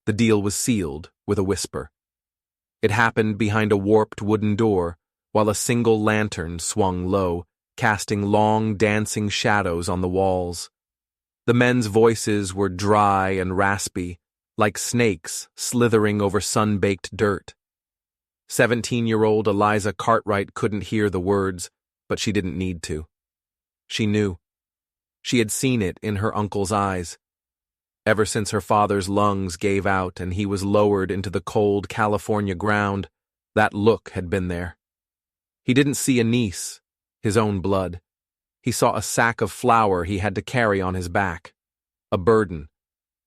The deal was sealed with a whisper. It happened behind a warped wooden door, while a single lantern swung low, casting long, dancing shadows on the walls. The men's voices were dry and raspy, like snakes slithering over sun-baked dirt. 17-year-old Eliza Cartwright couldn't hear the words, but she didn't need to. She knew. She had seen it in her uncle's eyes. Ever since her father's lungs gave out and he was lowered into the cold California ground, that look had been there. He didn't see a niece, his own blood. He saw a sack of flour he had to carry on his back. A burden.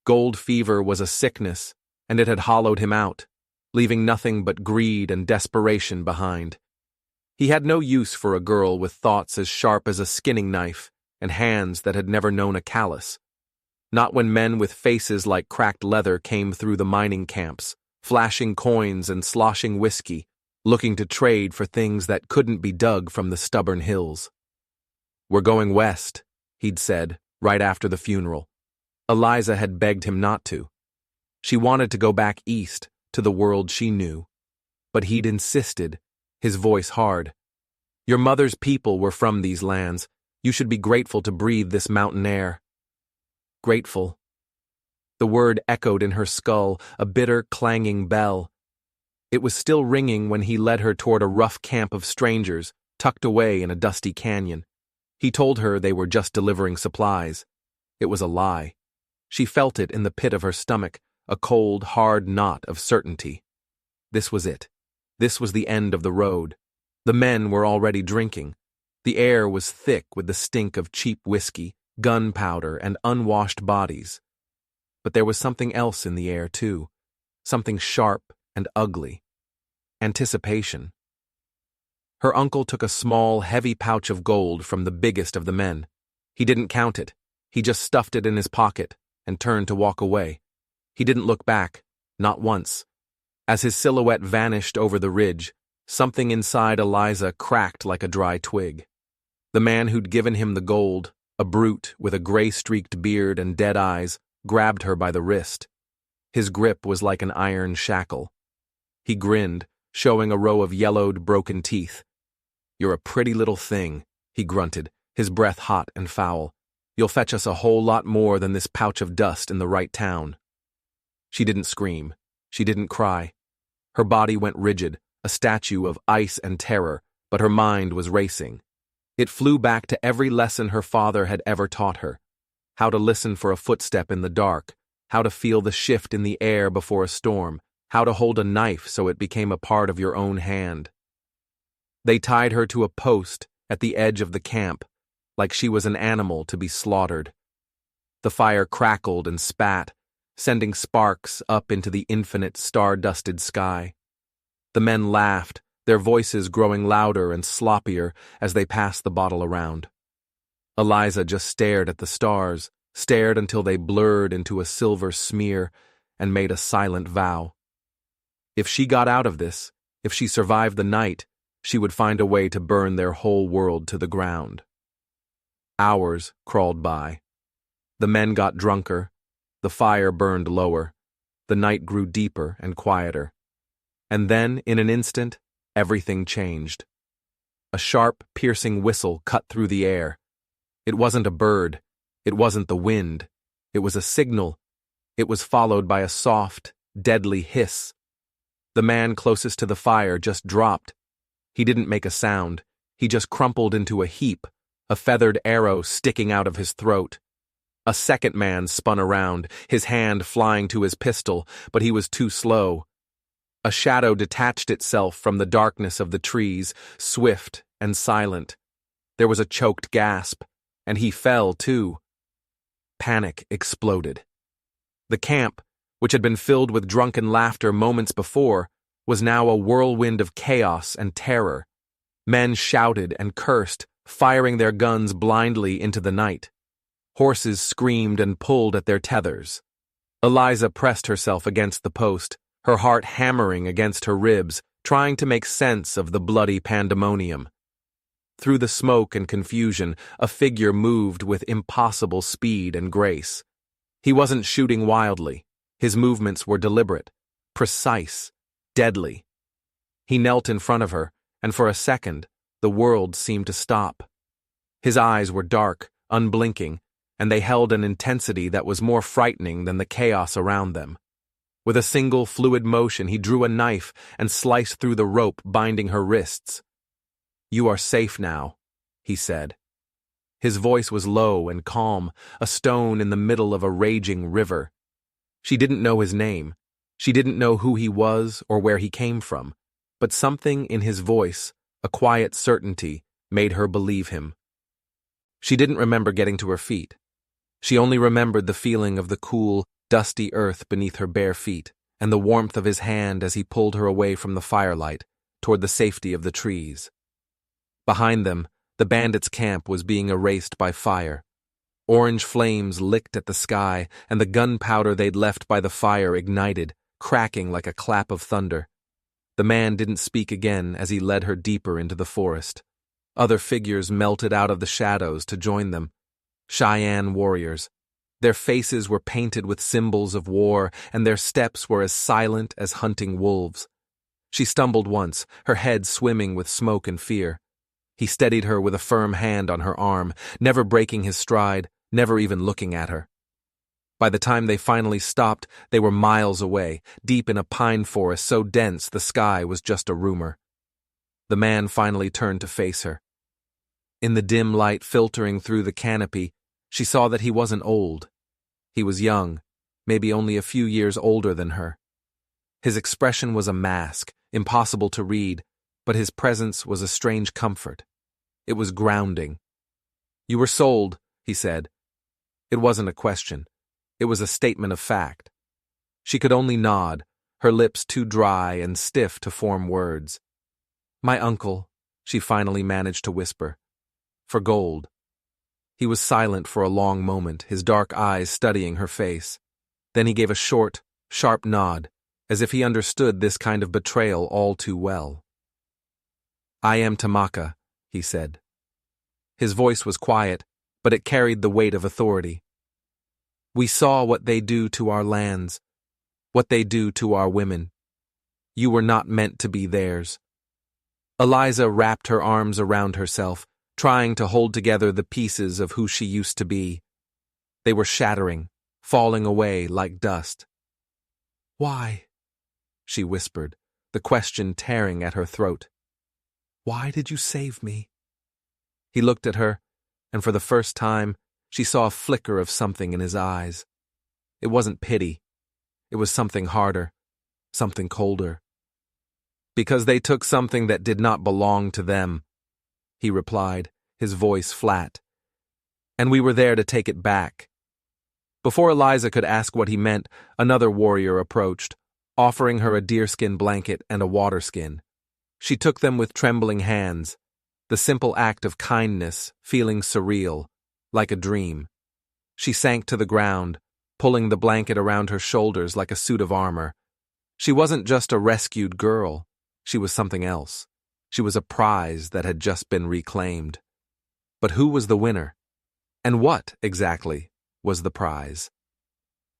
Gold fever was a sickness, and it had hollowed him out, leaving nothing but greed and desperation behind. He had no use for a girl with thoughts as sharp as a skinning knife and hands that had never known a callus. Not when men with faces like cracked leather came through the mining camps, flashing coins and sloshing whiskey, looking to trade for things that couldn't be dug from the stubborn hills. "We're going west," he'd said, right after the funeral. Eliza had begged him not to. She wanted to go back east, to the world she knew. But he'd insisted, his voice hard. "Your mother's people were from these lands. You should be grateful to breathe this mountain air." Grateful. The word echoed in her skull, a bitter, clanging bell. It was still ringing when he led her toward a rough camp of strangers, tucked away in a dusty canyon. He told her they were just delivering supplies. It was a lie. She felt it in the pit of her stomach, a cold, hard knot of certainty. This was it. This was the end of the road. The men were already drinking. The air was thick with the stink of cheap whiskey, gunpowder, and unwashed bodies. But there was something else in the air, too. Something sharp and ugly. Anticipation. Her uncle took a small, heavy pouch of gold from the biggest of the men. He didn't count it. He just stuffed it in his pocket and turned to walk away. He didn't look back, not once. As his silhouette vanished over the ridge, something inside Eliza cracked like a dry twig. The man who'd given him the gold, a brute with a gray-streaked beard and dead eyes, grabbed her by the wrist. His grip was like an iron shackle. He grinned, showing a row of yellowed, broken teeth. "You're a pretty little thing," he grunted, his breath hot and foul. "You'll fetch us a whole lot more than this pouch of dust in the right town." She didn't scream. She didn't cry. Her body went rigid, a statue of ice and terror, but her mind was racing. It flew back to every lesson her father had ever taught her. How to listen for a footstep in the dark, how to feel the shift in the air before a storm, how to hold a knife so it became a part of your own hand. They tied her to a post at the edge of the camp, like she was an animal to be slaughtered. The fire crackled and spat, sending sparks up into the infinite star-dusted sky. The men laughed, their voices growing louder and sloppier as they passed the bottle around. Eliza just stared at the stars, stared until they blurred into a silver smear, and made a silent vow. If she got out of this, if she survived the night, she would find a way to burn their whole world to the ground. Hours crawled by. The men got drunker. The fire burned lower. The night grew deeper and quieter. And then, in an instant, everything changed. A sharp, piercing whistle cut through the air. It wasn't a bird. It wasn't the wind. It was a signal. It was followed by a soft, deadly hiss. The man closest to the fire just dropped. He didn't make a sound. He just crumpled into a heap, a feathered arrow sticking out of his throat. A second man spun around, his hand flying to his pistol, but he was too slow. A shadow detached itself from the darkness of the trees, swift and silent. There was a choked gasp, and he fell too. Panic exploded. The camp, which had been filled with drunken laughter moments before, was now a whirlwind of chaos and terror. Men shouted and cursed, firing their guns blindly into the night. Horses screamed and pulled at their tethers. Eliza pressed herself against the post, her heart hammering against her ribs, trying to make sense of the bloody pandemonium. Through the smoke and confusion, a figure moved with impossible speed and grace. He wasn't shooting wildly. His movements were deliberate, precise, deadly. He knelt in front of her, and for a second, the world seemed to stop. His eyes were dark, unblinking, and they held an intensity that was more frightening than the chaos around them. With a single fluid motion, he drew a knife and sliced through the rope binding her wrists. "You are safe now," he said. His voice was low and calm, a stone in the middle of a raging river. She didn't know his name. She didn't know who he was or where he came from, but something in his voice, a quiet certainty, made her believe him. She didn't remember getting to her feet. She only remembered the feeling of the cool, dusty earth beneath her bare feet, and the warmth of his hand as he pulled her away from the firelight, toward the safety of the trees. Behind them, the bandits' camp was being erased by fire. Orange flames licked at the sky, and the gunpowder they'd left by the fire ignited, cracking like a clap of thunder. The man didn't speak again as he led her deeper into the forest. Other figures melted out of the shadows to join them. Cheyenne warriors. Their faces were painted with symbols of war, and their steps were as silent as hunting wolves. She stumbled once, her head swimming with smoke and fear. He steadied her with a firm hand on her arm, never breaking his stride, never even looking at her. By the time they finally stopped, they were miles away, deep in a pine forest so dense the sky was just a rumor. The man finally turned to face her. In the dim light filtering through the canopy, she saw that he wasn't old. He was young, maybe only a few years older than her. His expression was a mask, impossible to read, but his presence was a strange comfort. It was grounding. "You were sold," he said. It wasn't a question. It was a statement of fact. She could only nod, her lips too dry and stiff to form words. "My uncle," she finally managed to whisper. "For gold." He was silent for a long moment, his dark eyes studying her face. Then he gave a short, sharp nod, as if he understood this kind of betrayal all too well. "I am Tamaka," he said. His voice was quiet, but it carried the weight of authority. "We saw what they do to our lands, what they do to our women. You were not meant to be theirs." Eliza wrapped her arms around herself, trying to hold together the pieces of who she used to be. They were shattering, falling away like dust. "Why?" she whispered, the question tearing at her throat. "Why did you save me?" He looked at her, and for the first time, she saw a flicker of something in his eyes. It wasn't pity. It was something harder, something colder. "Because they took something that did not belong to them," he replied, his voice flat. "And we were there to take it back." Before Eliza could ask what he meant, another warrior approached, offering her a deerskin blanket and a water skin. She took them with trembling hands, the simple act of kindness feeling surreal, like a dream. She sank to the ground, pulling the blanket around her shoulders like a suit of armor. She wasn't just a rescued girl. She was something else. She was a prize that had just been reclaimed. But who was the winner? And what, exactly, was the prize?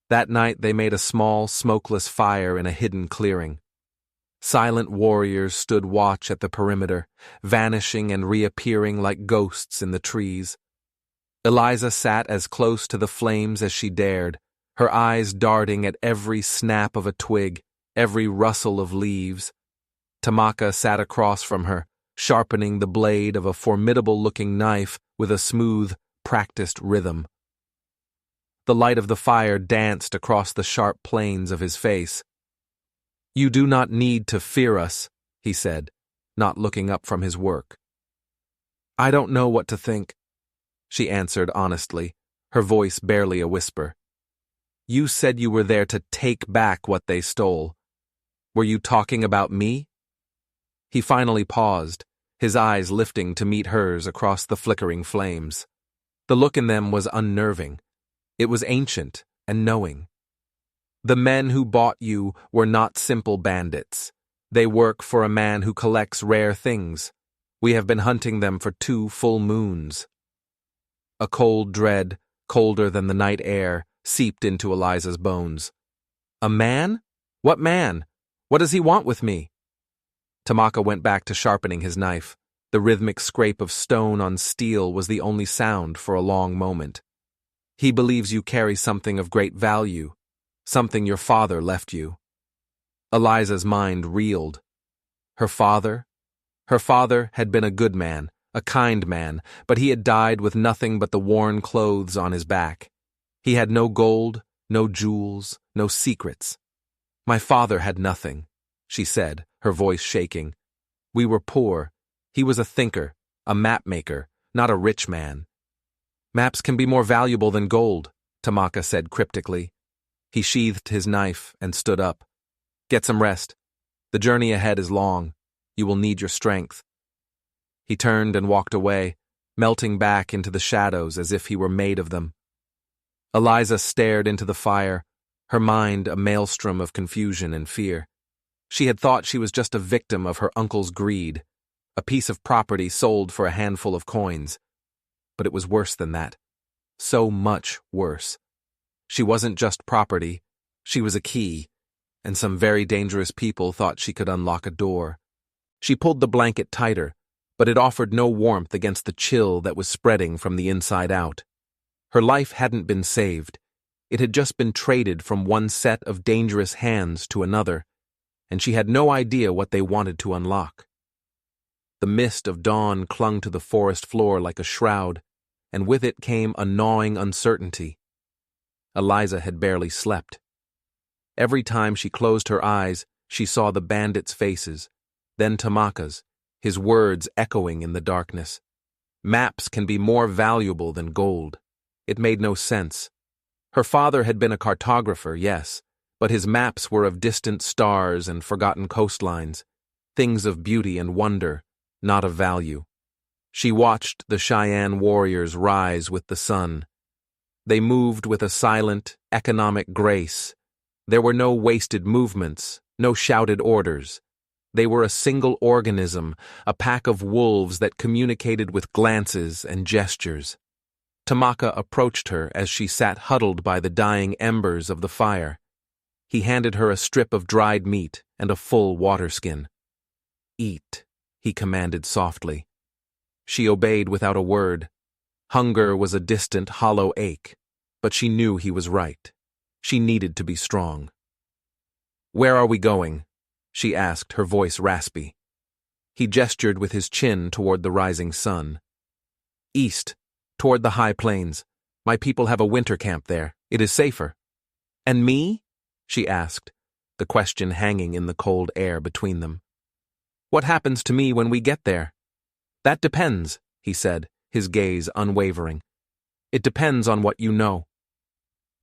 That night they made a small, smokeless fire in a hidden clearing. Silent warriors stood watch at the perimeter, vanishing and reappearing like ghosts in the trees. Eliza sat as close to the flames as she dared, her eyes darting at every snap of a twig, every rustle of leaves. Tamaka sat across from her, sharpening the blade of a formidable-looking knife with a smooth, practiced rhythm. The light of the fire danced across the sharp planes of his face. "You do not need to fear us," he said, not looking up from his work. "I don't know what to think," she answered honestly, her voice barely a whisper. "You said you were there to take back what they stole. Were you talking about me?" He finally paused, his eyes lifting to meet hers across the flickering flames. The look in them was unnerving. It was ancient and knowing. "The men who bought you were not simple bandits. They work for a man who collects rare things. We have been hunting them for 2 full moons." A cold dread, colder than the night air, seeped into Eliza's bones. A man? What man? What does he want with me? Tamaka went back to sharpening his knife. The rhythmic scrape of stone on steel was the only sound for a long moment. He believes you carry something of great value, something your father left you. Eliza's mind reeled. Her father? Her father had been a good man, a kind man, but he had died with nothing but the worn clothes on his back. He had no gold, no jewels, no secrets. My father had nothing, she said, her voice shaking. We were poor. He was a thinker, a map maker, not a rich man. Maps can be more valuable than gold, Tamaka said cryptically. He sheathed his knife and stood up. Get some rest. The journey ahead is long. You will need your strength. He turned and walked away, melting back into the shadows as if he were made of them. Eliza stared into the fire, her mind a maelstrom of confusion and fear. She had thought she was just a victim of her uncle's greed, a piece of property sold for a handful of coins. But it was worse than that. So much worse. She wasn't just property, she was a key, and some very dangerous people thought she could unlock a door. She pulled the blanket tighter, but it offered no warmth against the chill that was spreading from the inside out. Her life hadn't been saved. It had just been traded from one set of dangerous hands to another, and she had no idea what they wanted to unlock. The mist of dawn clung to the forest floor like a shroud, and with it came a gnawing uncertainty. Eliza had barely slept. Every time she closed her eyes, she saw the bandits' faces, then Tamaka's, his words echoing in the darkness. Maps can be more valuable than gold. It made no sense. Her father had been a cartographer, yes, but his maps were of distant stars and forgotten coastlines, things of beauty and wonder, not of value. She watched the Cheyenne warriors rise with the sun. They moved with a silent, economic grace. There were no wasted movements, no shouted orders. They were a single organism, a pack of wolves that communicated with glances and gestures. Tamaka approached her as she sat huddled by the dying embers of the fire. He handed her a strip of dried meat and a full water skin. Eat, he commanded softly. She obeyed without a word. Hunger was a distant, hollow ache, but she knew he was right. She needed to be strong. Where are we going? She asked, her voice raspy. He gestured with his chin toward the rising sun. East, toward the high plains. My people have a winter camp there. It is safer. And me? She asked, the question hanging in the cold air between them. What happens to me when we get there? That depends, he said, his gaze unwavering. It depends on what you know.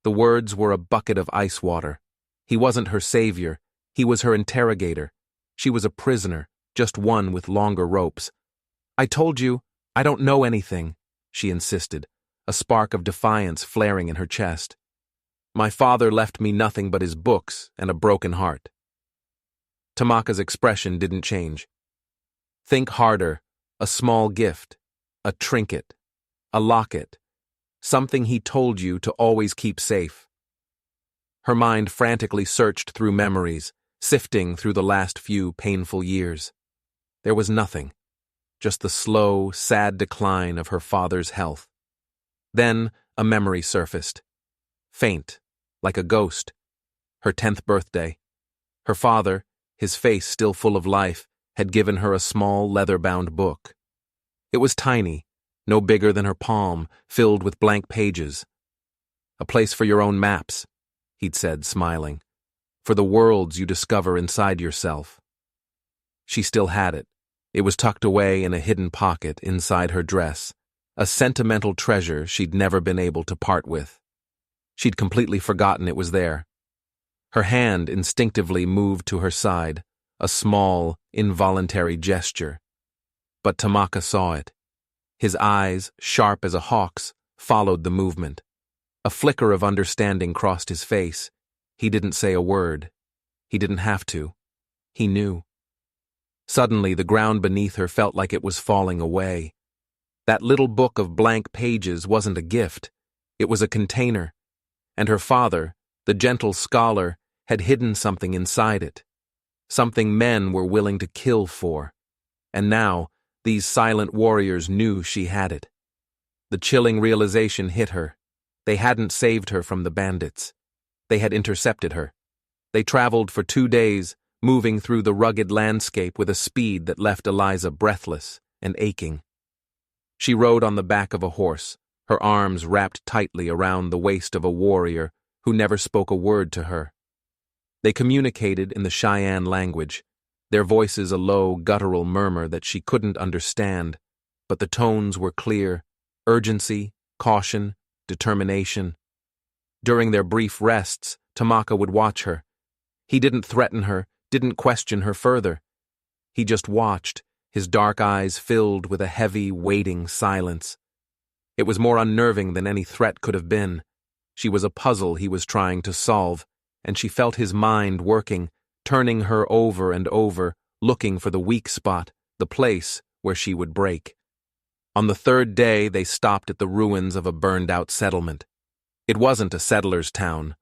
The words were a bucket of ice water. He wasn't her savior. He was her interrogator. She was a prisoner, just one with longer ropes. I told you, I don't know anything, she insisted, a spark of defiance flaring in her chest. My father left me nothing but his books and a broken heart. Tamaka's expression didn't change. Think harder. A small gift, a trinket, a locket, something he told you to always keep safe. Her mind frantically searched through memories, sifting through the last few painful years. There was nothing, just the slow, sad decline of her father's health. Then a memory surfaced, faint, like a ghost. Her 10th birthday. Her father, his face still full of life, had given her a small leather-bound book. It was tiny, no bigger than her palm, filled with blank pages. A place for your own maps, he'd said, smiling, for the worlds you discover inside yourself. She still had it. It was tucked away in a hidden pocket inside her dress, a sentimental treasure she'd never been able to part with. She'd completely forgotten it was there. Her hand instinctively moved to her side, a small, involuntary gesture. But Tamaka saw it. His eyes, sharp as a hawk's, followed the movement. A flicker of understanding crossed his face. He didn't say a word. He didn't have to. He knew. Suddenly, the ground beneath her felt like it was falling away. That little book of blank pages wasn't a gift. It was a container. And her father, the gentle scholar, had hidden something inside it, something men were willing to kill for, and now these silent warriors knew she had it. The chilling realization hit her. They hadn't saved her from the bandits. They had intercepted her. They traveled for 2 days, moving through the rugged landscape with a speed that left Eliza breathless and aching. She rode on the back of a horse, her arms wrapped tightly around the waist of a warrior who never spoke a word to her. They communicated in the Cheyenne language, their voices a low, guttural murmur that she couldn't understand, but the tones were clear: urgency, caution, determination. During their brief rests, Tamaka would watch her. He didn't threaten her, didn't question her further. He just watched, his dark eyes filled with a heavy, waiting silence. It was more unnerving than any threat could have been. She was a puzzle he was trying to solve, and she felt his mind working, turning her over and over, looking for the weak spot, the place where she would break. On the 3rd day, they stopped at the ruins of a burned-out settlement. It wasn't a settler's town.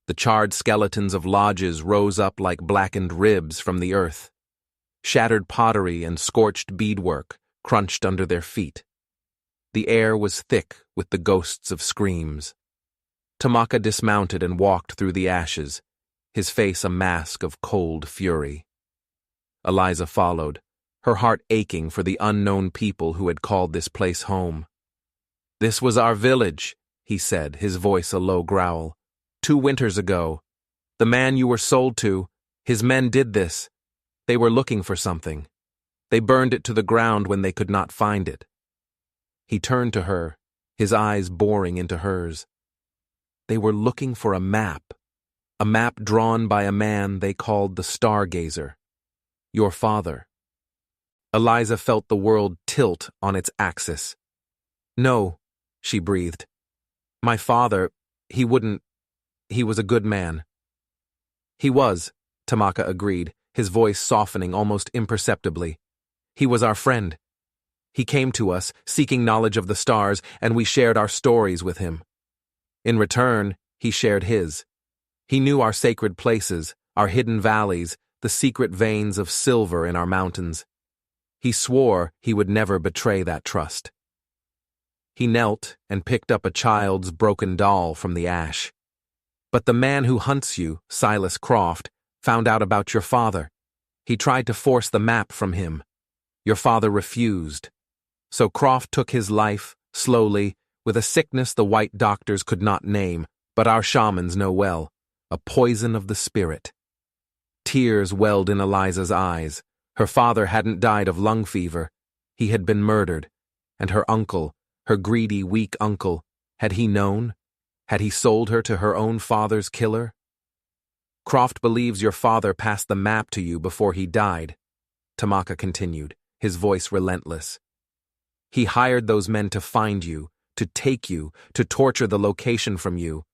The charred skeletons of lodges rose up like blackened ribs from the earth. Shattered pottery and scorched beadwork crunched under their feet. The air was thick with the ghosts of screams. Tamaka dismounted and walked through the ashes, his face a mask of cold fury. Eliza followed, her heart aching for the unknown people who had called this place home. "This was our village," he said, his voice a low growl. "2 winters ago. The man you were sold to, his men did this. They were looking for something. They burned it to the ground when they could not find it." He turned to her, his eyes boring into hers. They were looking for a map drawn by a man they called the Stargazer. Your father. Eliza felt the world tilt on its axis. "No," she breathed. "My father, he was a good man." "He was," Tamaka agreed, his voice softening almost imperceptibly. "He was our friend. He came to us, seeking knowledge of the stars, and we shared our stories with him. In return, he shared his. He knew our sacred places, our hidden valleys, the secret veins of silver in our mountains. He swore he would never betray that trust." He knelt and picked up a child's broken doll from the ash. "But the man who hunts you, Silas Croft, found out about your father. He tried to force the map from him. Your father refused. So Croft took his life, slowly, with a sickness the white doctors could not name, but our shamans know well, a poison of the spirit." Tears welled in Eliza's eyes. Her father hadn't died of lung fever. He had been murdered. And her uncle, her greedy, weak uncle, had he known? Had he sold her to her own father's killer? "Croft believes your father passed the map to you before he died," Tamaka continued, his voice relentless. "He hired those men to find you, to take you, to torture the location from you.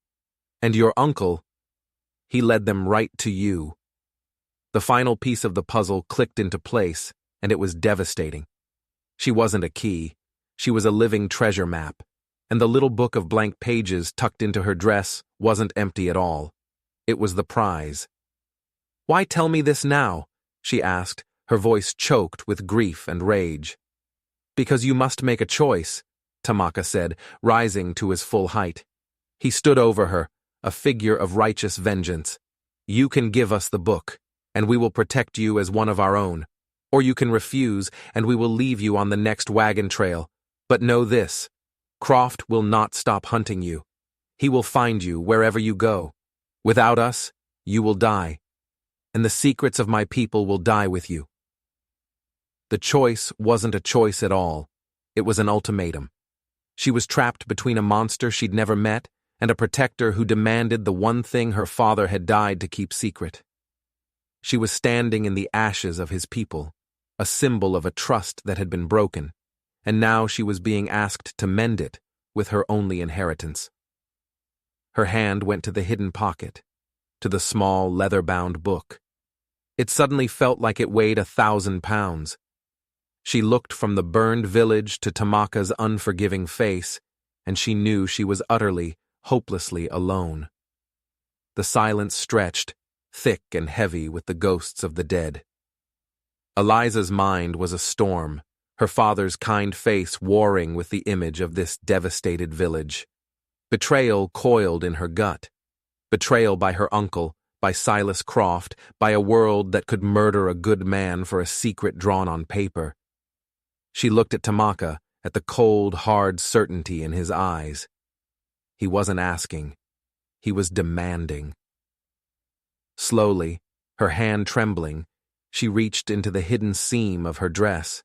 And your uncle, he led them right to you." The final piece of the puzzle clicked into place, and it was devastating. She wasn't a key. She was a living treasure map, and the little book of blank pages tucked into her dress wasn't empty at all. It was the prize. "Why tell me this now?" she asked, her voice choked with grief and rage. "Because you must make a choice," Tamaka said, rising to his full height. He stood over her, a figure of righteous vengeance. "You can give us the book, and we will protect you as one of our own. Or you can refuse, and we will leave you on the next wagon trail. But know this, Croft will not stop hunting you. He will find you wherever you go. Without us, you will die. And the secrets of my people will die with you." The choice wasn't a choice at all. It was an ultimatum. She was trapped between a monster she'd never met and a protector who demanded the one thing her father had died to keep secret. She was standing in the ashes of his people, a symbol of a trust that had been broken, and now she was being asked to mend it with her only inheritance. Her hand went to the hidden pocket, to the small leather-bound book. It suddenly felt like it weighed 1,000 pounds. She looked from the burned village to Tamaka's unforgiving face, and she knew she was utterly, hopelessly alone. The silence stretched, thick and heavy with the ghosts of the dead. Eliza's mind was a storm, her father's kind face warring with the image of this devastated village. Betrayal coiled in her gut. Betrayal by her uncle, by Silas Croft, by a world that could murder a good man for a secret drawn on paper. She looked at Tamaka, at the cold, hard certainty in his eyes. He wasn't asking. He was demanding. Slowly, her hand trembling, she reached into the hidden seam of her dress.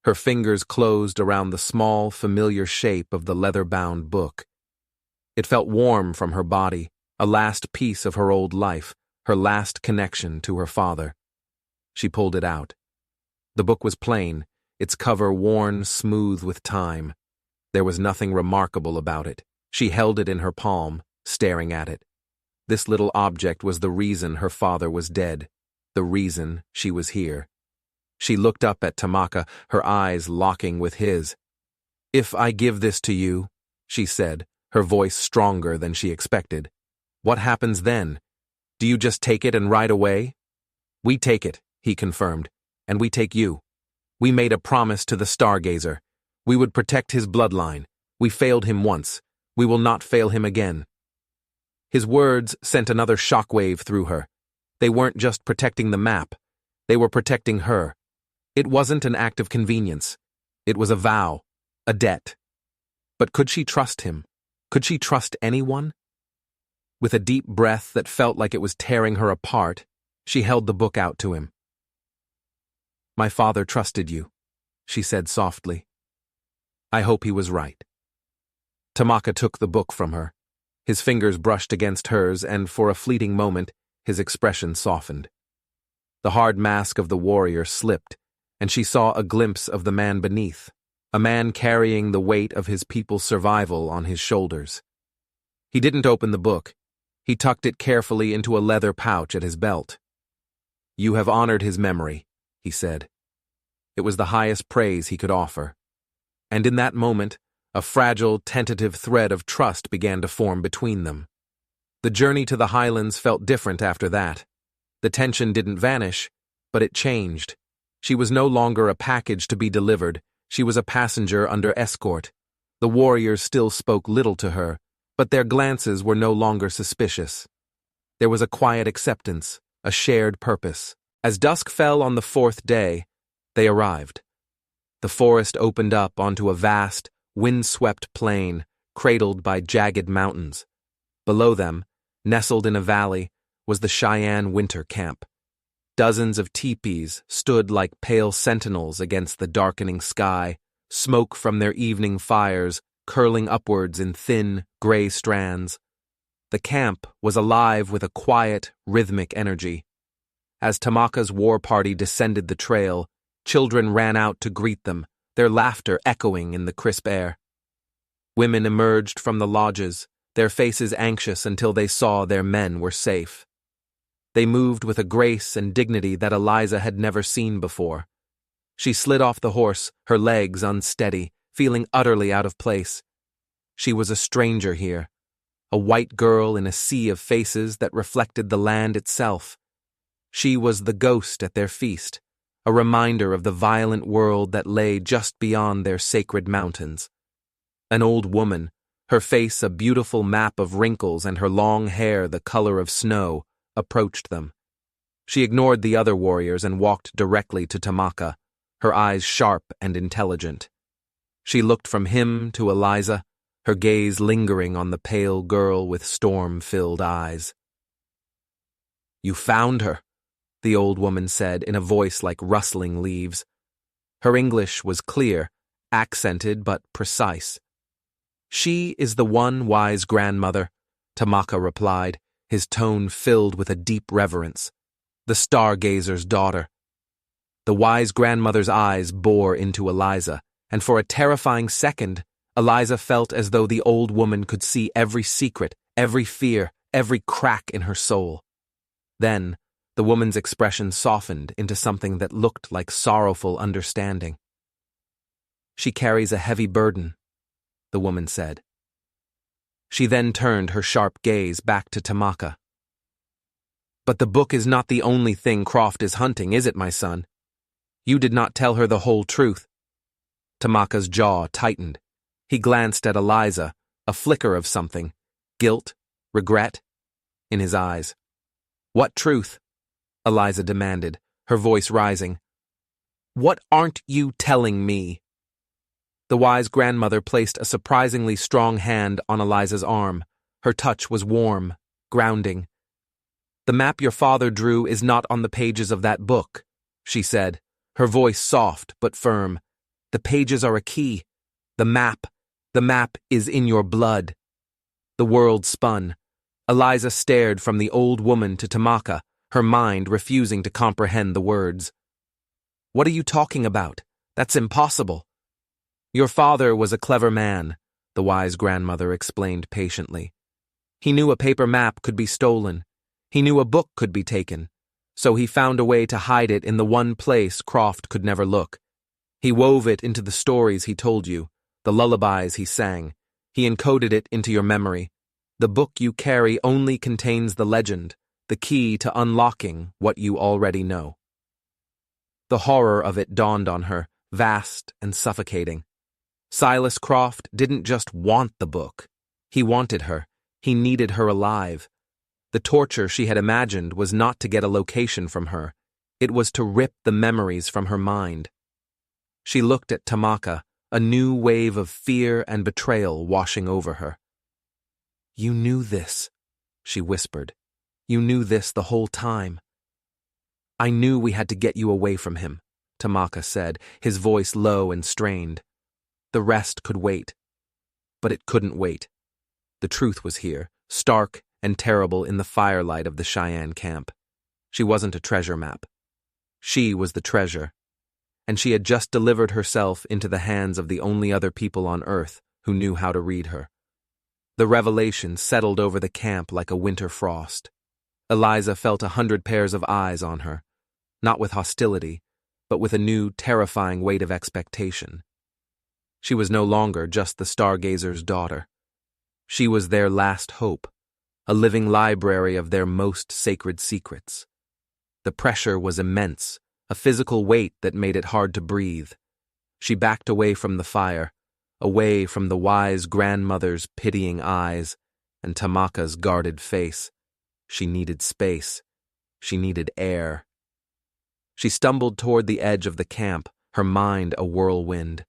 Her fingers closed around the small, familiar shape of the leather-bound book. It felt warm from her body, a last piece of her old life, her last connection to her father. She pulled it out. The book was plain, its cover worn smooth with time. There was nothing remarkable about it. She held it in her palm, staring at it. This little object was the reason her father was dead, the reason she was here. She looked up at Tamaka, her eyes locking with his. "If I give this to you," she said, her voice stronger than she expected, "what happens then? Do you just take it and ride away?" "We take it," he confirmed, "and we take you. We made a promise to the Stargazer. We would protect his bloodline. We failed him once. We will not fail him again." His words sent another shockwave through her. They weren't just protecting the map. They were protecting her. It wasn't an act of convenience. It was a vow, a debt. But could she trust him? Could she trust anyone? With a deep breath that felt like it was tearing her apart, she held the book out to him. "My father trusted you," she said softly. "I hope he was right." Tamaka took the book from her. His fingers brushed against hers, and for a fleeting moment, his expression softened. The hard mask of the warrior slipped, and she saw a glimpse of the man beneath, a man carrying the weight of his people's survival on his shoulders. He didn't open the book. He tucked it carefully into a leather pouch at his belt. "You have honored his memory," he said. It was the highest praise he could offer. And in that moment, a fragile, tentative thread of trust began to form between them. The journey to the highlands felt different after that. The tension didn't vanish, but it changed. She was no longer a package to be delivered. She was a passenger under escort. The warriors still spoke little to her, but their glances were no longer suspicious. There was a quiet acceptance, a shared purpose. As dusk fell on the fourth day, they arrived. The forest opened up onto a vast, wind-swept plain, cradled by jagged mountains. Below them, nestled in a valley, was the Cheyenne winter camp. Dozens of teepees stood like pale sentinels against the darkening sky, smoke from their evening fires curling upwards in thin, gray strands. The camp was alive with a quiet, rhythmic energy. As Tamaka's war party descended the trail, children ran out to greet them, their laughter echoing in the crisp air. Women emerged from the lodges, their faces anxious until they saw their men were safe. They moved with a grace and dignity that Eliza had never seen before. She slid off the horse, her legs unsteady, feeling utterly out of place. She was a stranger here, a white girl in a sea of faces that reflected the land itself. She was the ghost at their feast, a reminder of the violent world that lay just beyond their sacred mountains. An old woman, her face a beautiful map of wrinkles and her long hair the color of snow, approached them. She ignored the other warriors and walked directly to Tamaka, her eyes sharp and intelligent. She looked from him to Eliza, her gaze lingering on the pale girl with storm-filled eyes. "You found her," the old woman said in a voice like rustling leaves. Her English was clear, accented but precise. "She is the one wise grandmother," Tamaka replied, his tone filled with a deep reverence. "The stargazer's daughter." The wise grandmother's eyes bore into Eliza, and for a terrifying second, Eliza felt as though the old woman could see every secret, every fear, every crack in her soul. Then, the woman's expression softened into something that looked like sorrowful understanding. "She carries a heavy burden," the woman said. She then turned her sharp gaze back to Tamaka. But the book is not the only thing Croft is hunting, is it, my son? You did not tell her the whole truth. Tamaka's jaw tightened. He glanced at Eliza, a flicker of something, guilt, regret, in his eyes. What truth? Eliza demanded, her voice rising. What aren't you telling me? The wise grandmother placed a surprisingly strong hand on Eliza's arm. Her touch was warm, grounding. The map your father drew is not on the pages of that book, she said, her voice soft but firm. The pages are a key. The map is in your blood. The world spun. Eliza stared from the old woman to Tamaka, her mind refusing to comprehend the words. What are you talking about? That's impossible. Your father was a clever man, the wise grandmother explained patiently. He knew a paper map could be stolen. He knew a book could be taken. So he found a way to hide it in the one place Croft could never look. He wove it into the stories he told you, the lullabies he sang. He encoded it into your memory. The book you carry only contains the legend, the key to unlocking what you already know. The horror of it dawned on her, vast and suffocating. Silas Croft didn't just want the book. He wanted her. He needed her alive. The torture she had imagined was not to get a location from her. It was to rip the memories from her mind. She looked at Tamaka, a new wave of fear and betrayal washing over her. You knew this, she whispered. You knew this the whole time. I knew we had to get you away from him, Tamaka said, his voice low and strained. The rest could wait. But it couldn't wait. The truth was here, stark and terrible in the firelight of the Cheyenne camp. She wasn't a treasure map. She was the treasure. And she had just delivered herself into the hands of the only other people on earth who knew how to read her. The revelation settled over the camp like a winter frost. Eliza felt 100 pairs of eyes on her, not with hostility, but with a new, terrifying weight of expectation. She was no longer just the stargazer's daughter. She was their last hope, a living library of their most sacred secrets. The pressure was immense, a physical weight that made it hard to breathe. She backed away from the fire, away from the wise grandmother's pitying eyes and Tamaka's guarded face. She needed space. She needed air. She stumbled toward the edge of the camp, her mind a whirlwind.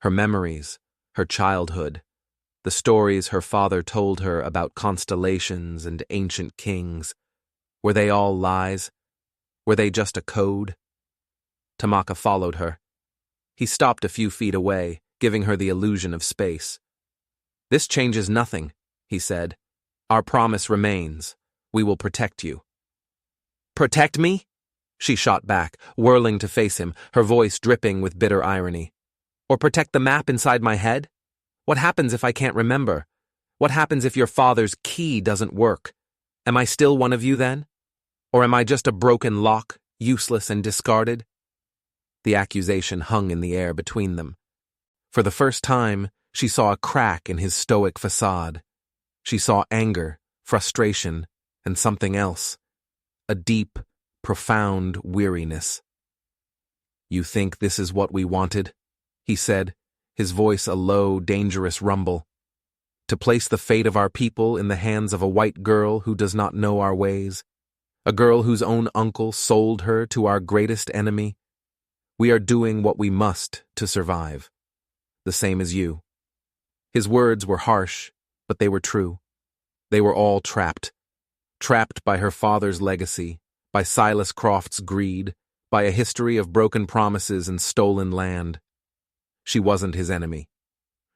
Her memories, her childhood, the stories her father told her about constellations and ancient kings. Were they all lies? Were they just a code? Tamaka followed her. He stopped a few feet away, giving her the illusion of space. This changes nothing, he said. Our promise remains. We will protect you. Protect me? She shot back, whirling to face him, her voice dripping with bitter irony. Or protect the map inside my head? What happens if I can't remember? What happens if your father's key doesn't work? Am I still one of you then? Or am I just a broken lock, useless and discarded? The accusation hung in the air between them. For the first time, she saw a crack in his stoic facade. She saw anger, frustration, and something else. A deep, profound weariness. You think this is what we wanted? He said, his voice a low, dangerous rumble. To place the fate of our people in the hands of a white girl who does not know our ways? A girl whose own uncle sold her to our greatest enemy? We are doing what we must to survive. The same as you. His words were harsh, but they were true. They were all trapped. Trapped by her father's legacy, by Silas Croft's greed, by a history of broken promises and stolen land. She wasn't his enemy.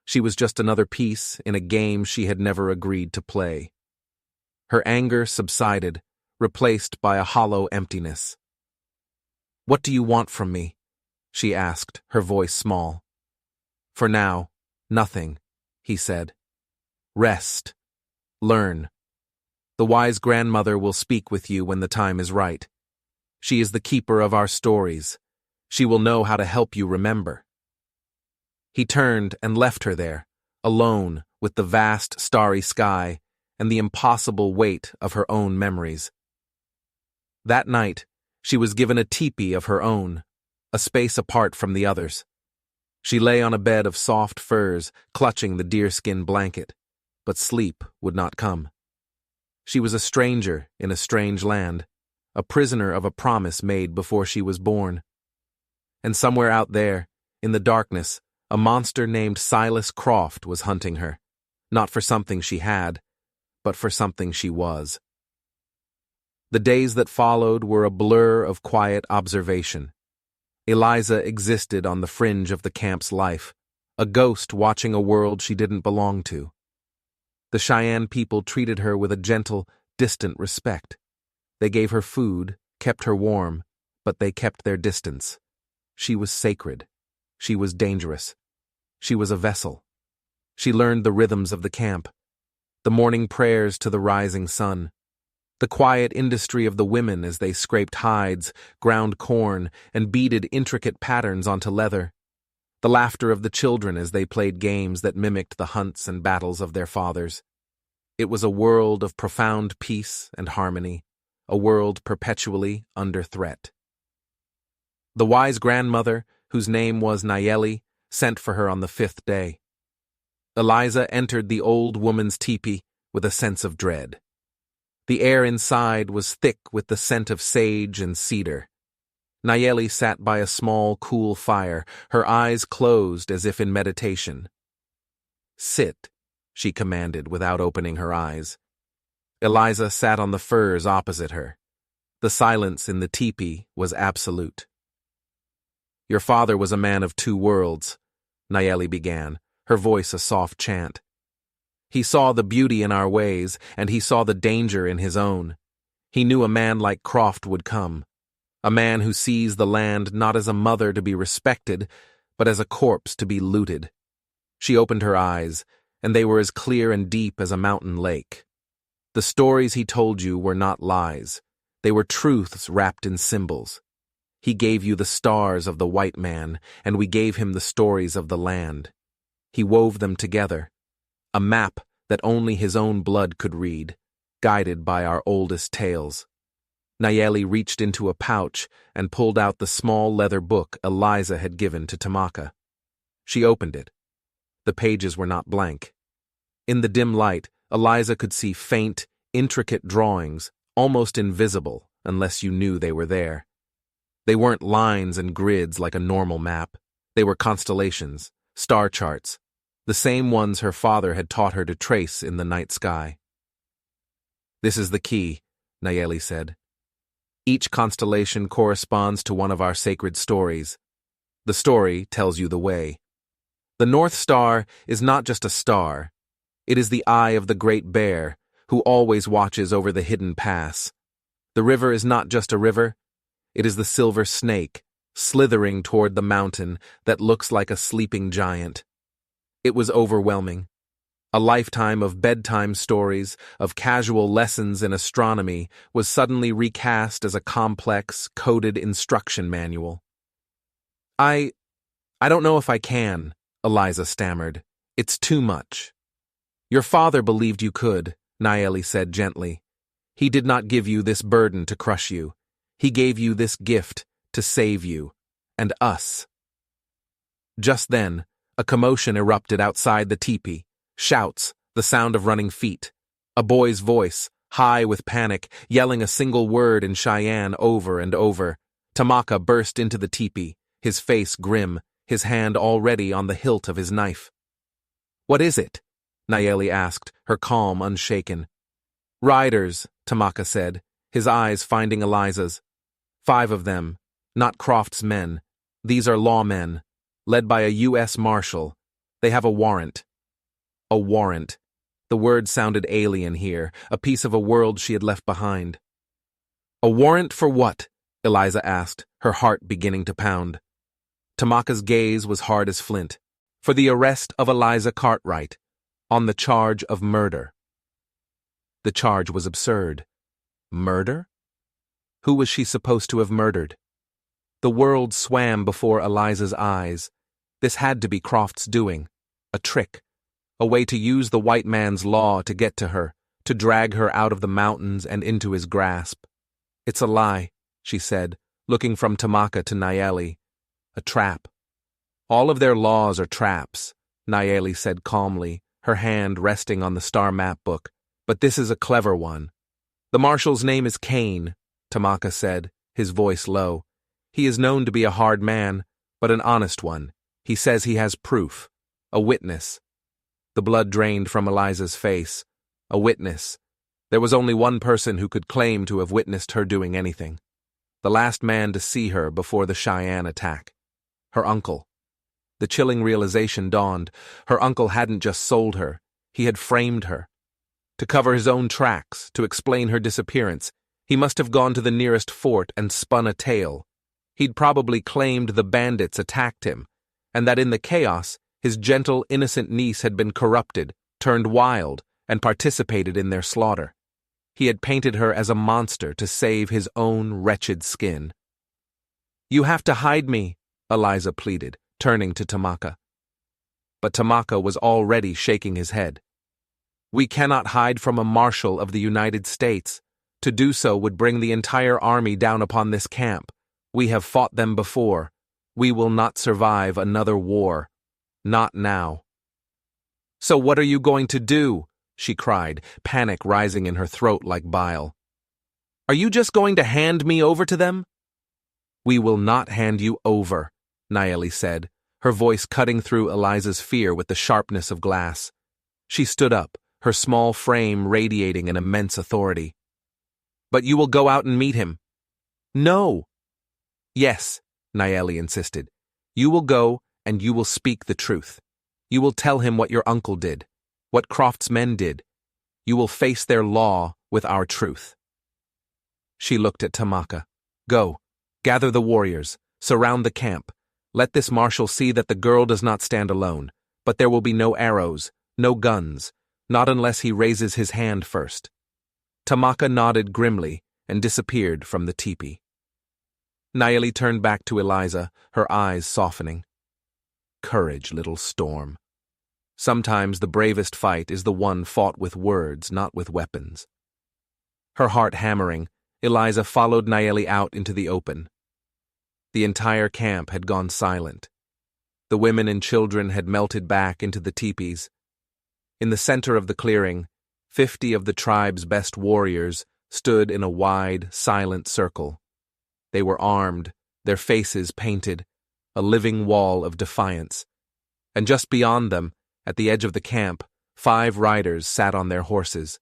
She was just another piece in a game she had never agreed to play. Her anger subsided, replaced by a hollow emptiness. What do you want from me? She asked, her voice small. For now, nothing, he said. Rest. Learn. The wise grandmother will speak with you when the time is right. She is the keeper of our stories. She will know how to help you remember. He turned and left her there, alone with the vast starry sky and the impossible weight of her own memories. That night, she was given a teepee of her own, a space apart from the others. She lay on a bed of soft furs, clutching the deerskin blanket, but sleep would not come. She was a stranger in a strange land, a prisoner of a promise made before she was born. And somewhere out there, in the darkness, a monster named Silas Croft was hunting her, not for something she had, but for something she was. The days that followed were a blur of quiet observation. Eliza existed on the fringe of the camp's life, a ghost watching a world she didn't belong to. The Cheyenne people treated her with a gentle, distant respect. They gave her food, kept her warm, but they kept their distance. She was sacred. She was dangerous. She was a vessel. She learned the rhythms of the camp, the morning prayers to the rising sun, the quiet industry of the women as they scraped hides, ground corn, and beaded intricate patterns onto leather, the laughter of the children as they played games that mimicked the hunts and battles of their fathers. It was a world of profound peace and harmony, a world perpetually under threat. The wise grandmother, whose name was Nayeli, sent for her on the 5th day. Eliza entered the old woman's teepee with a sense of dread. The air inside was thick with the scent of sage and cedar. Nayeli sat by a small, cool fire, her eyes closed as if in meditation. "Sit," she commanded without opening her eyes. Eliza sat on the furs opposite her. The silence in the teepee was absolute. "Your father was a man of two worlds," Nayeli began, her voice a soft chant. "He saw the beauty in our ways, and he saw the danger in his own. He knew a man like Croft would come, a man who sees the land not as a mother to be respected, but as a corpse to be looted." She opened her eyes, and they were as clear and deep as a mountain lake. "The stories he told you were not lies. They were truths wrapped in symbols. He gave you the stars of the white man, and we gave him the stories of the land. He wove them together, a map that only his own blood could read, guided by our oldest tales." Nayeli reached into a pouch and pulled out the small leather book Eliza had given to Tamaka. She opened it. The pages were not blank. In the dim light, Eliza could see faint, intricate drawings, almost invisible unless you knew they were there. They weren't lines and grids like a normal map. They were constellations, star charts, the same ones her father had taught her to trace in the night sky. "This is the key," Nayeli said. "Each constellation corresponds to one of our sacred stories. The story tells you the way. The North Star is not just a star. It is the eye of the Great Bear, who always watches over the hidden pass. The river is not just a river. It is the silver snake, slithering toward the mountain that looks like a sleeping giant." It was overwhelming. A lifetime of bedtime stories, of casual lessons in astronomy, was suddenly recast as a complex, coded instruction manual. I don't know if I can," Eliza stammered. "It's too much." "Your father believed you could," Nayeli said gently. "He did not give you this burden to crush you. He gave you this gift to save you, and us." Just then, a commotion erupted outside the teepee. Shouts, the sound of running feet. A boy's voice, high with panic, yelling a single word in Cheyenne over and over. Tamaka burst into the teepee, his face grim, his hand already on the hilt of his knife. "What is it?" Nayeli asked, her calm unshaken. "Riders," Tamaka said, his eyes finding Eliza's. "5 of them, not Croft's men. These are lawmen, led by a U.S. Marshal. They have a warrant." A warrant. The word sounded alien here, a piece of a world she had left behind. "A warrant for what?" Eliza asked, her heart beginning to pound. Tamaka's gaze was hard as flint. "For the arrest of Eliza Cartwright, on the charge of murder." The charge was absurd. Murder? Who was she supposed to have murdered? The world swam before Eliza's eyes. This had to be Croft's doing. A trick. A way to use the white man's law to get to her, to drag her out of the mountains and into his grasp. It's a lie, she said, looking from Tamaka to Nayeli. A trap. All of their laws are traps, Nayeli said calmly, her hand resting on the star map book. But this is a clever one. The marshal's name is Kane, Tamaka said, his voice low. He is known to be a hard man, but an honest one. He says he has proof. A witness. The blood drained from Eliza's face. A witness. There was only one person who could claim to have witnessed her doing anything. The last man to see her before the Cheyenne attack. Her uncle. The chilling realization dawned. Her uncle hadn't just sold her. He had framed her. To cover his own tracks, to explain her disappearance, he must have gone to the nearest fort and spun a tale. He'd probably claimed the bandits attacked him, and that in the chaos, his gentle, innocent niece had been corrupted, turned wild, and participated in their slaughter. He had painted her as a monster to save his own wretched skin. "You have to hide me," Eliza pleaded, turning to Tamaka. But Tamaka was already shaking his head. "We cannot hide from a marshal of the United States. To do so would bring the entire army down upon this camp. We have fought them before. We will not survive another war. Not now." "So what are you going to do?" she cried, panic rising in her throat like bile. "Are you just going to hand me over to them?" "We will not hand you over," Nayeli said, her voice cutting through Eliza's fear with the sharpness of glass. She stood up, her small frame radiating an immense authority. "But you will go out and meet him." "No." "Yes," Nayeli insisted. "You will go and you will speak the truth. You will tell him what your uncle did, what Croft's men did. You will face their law with our truth." She looked at Tamaka. "Go, gather the warriors, surround the camp. Let this marshal see that the girl does not stand alone, but there will be no arrows, no guns, not unless he raises his hand first." Tamaka nodded grimly and disappeared from the teepee. Nayeli turned back to Eliza, her eyes softening. "Courage, little storm. Sometimes the bravest fight is the one fought with words, not with weapons." Her heart hammering, Eliza followed Nayeli out into the open. The entire camp had gone silent. The women and children had melted back into the teepees. In the center of the clearing, 50 of the tribe's best warriors stood in a wide, silent circle. They were armed, their faces painted, a living wall of defiance. And just beyond them, at the edge of the camp, 5 riders sat on their horses.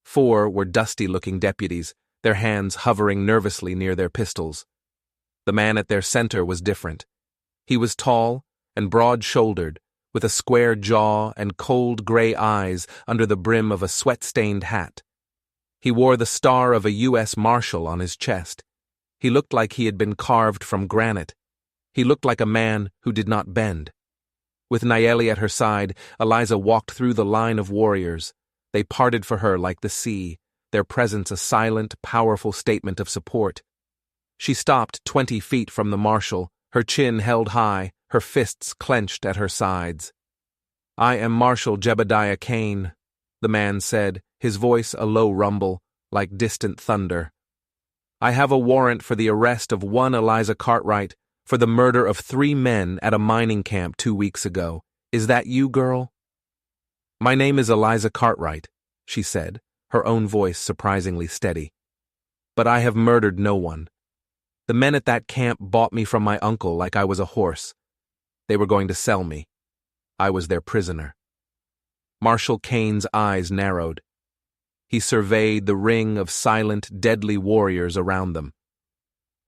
4 were dusty-looking deputies, their hands hovering nervously near their pistols. The man at their center was different. He was tall and broad-shouldered, with a square jaw and cold gray eyes under the brim of a sweat-stained hat. He wore the star of a U.S. Marshal on his chest. He looked like he had been carved from granite. He looked like a man who did not bend. With Nayeli at her side, Eliza walked through the line of warriors. They parted for her like the sea, their presence a silent, powerful statement of support. She stopped 20 feet from the marshal, her chin held high, her fists clenched at her sides. "I am Marshal Jebediah Kane," the man said, his voice a low rumble, like distant thunder. "I have a warrant for the arrest of one Eliza Cartwright for the murder of 3 men at a mining camp 2 weeks ago. Is that you, girl?" "My name is Eliza Cartwright," she said, her own voice surprisingly steady. "But I have murdered no one. The men at that camp bought me from my uncle like I was a horse. They were going to sell me. I was their prisoner." Marshal Kane's eyes narrowed. He surveyed the ring of silent, deadly warriors around them.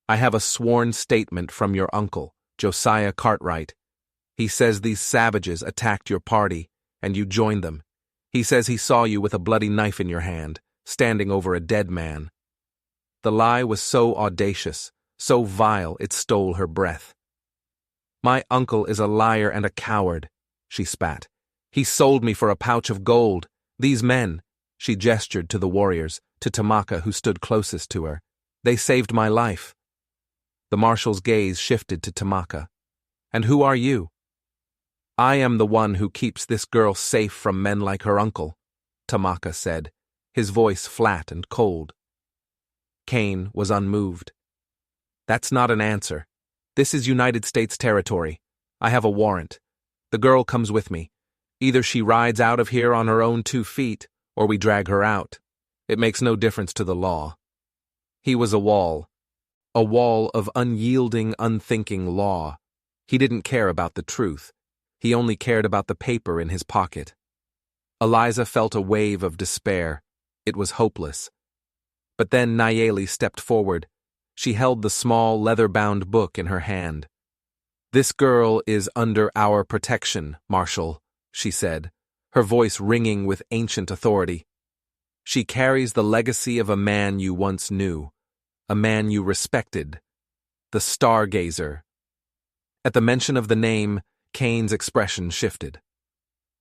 "I have a sworn statement from your uncle, Josiah Cartwright. He says these savages attacked your party, and you joined them. He says he saw you with a bloody knife in your hand, standing over a dead man." The lie was so audacious, so vile it stole her breath. "My uncle is a liar and a coward," she spat. "He sold me for a pouch of gold. These men," she gestured to the warriors, to Tamaka who stood closest to her, "they saved my life." The marshal's gaze shifted to Tamaka. "And who are you?" "I am the one who keeps this girl safe from men like her uncle," Tamaka said, his voice flat and cold. Kane was unmoved. That's not an answer. This is United States territory. I have a warrant. The girl comes with me. Either she rides out of here on her own 2 feet, or we drag her out. It makes no difference to the law. He was a wall of unyielding, unthinking law. He didn't care about the truth. He only cared about the paper in his pocket. Eliza felt a wave of despair. It was hopeless. But then Nayeli stepped forward. She held the small, leather-bound book in her hand. "This girl is under our protection, Marshal," she said, her voice ringing with ancient authority. "She carries the legacy of a man you once knew, a man you respected, the Stargazer." At the mention of the name, Kane's expression shifted.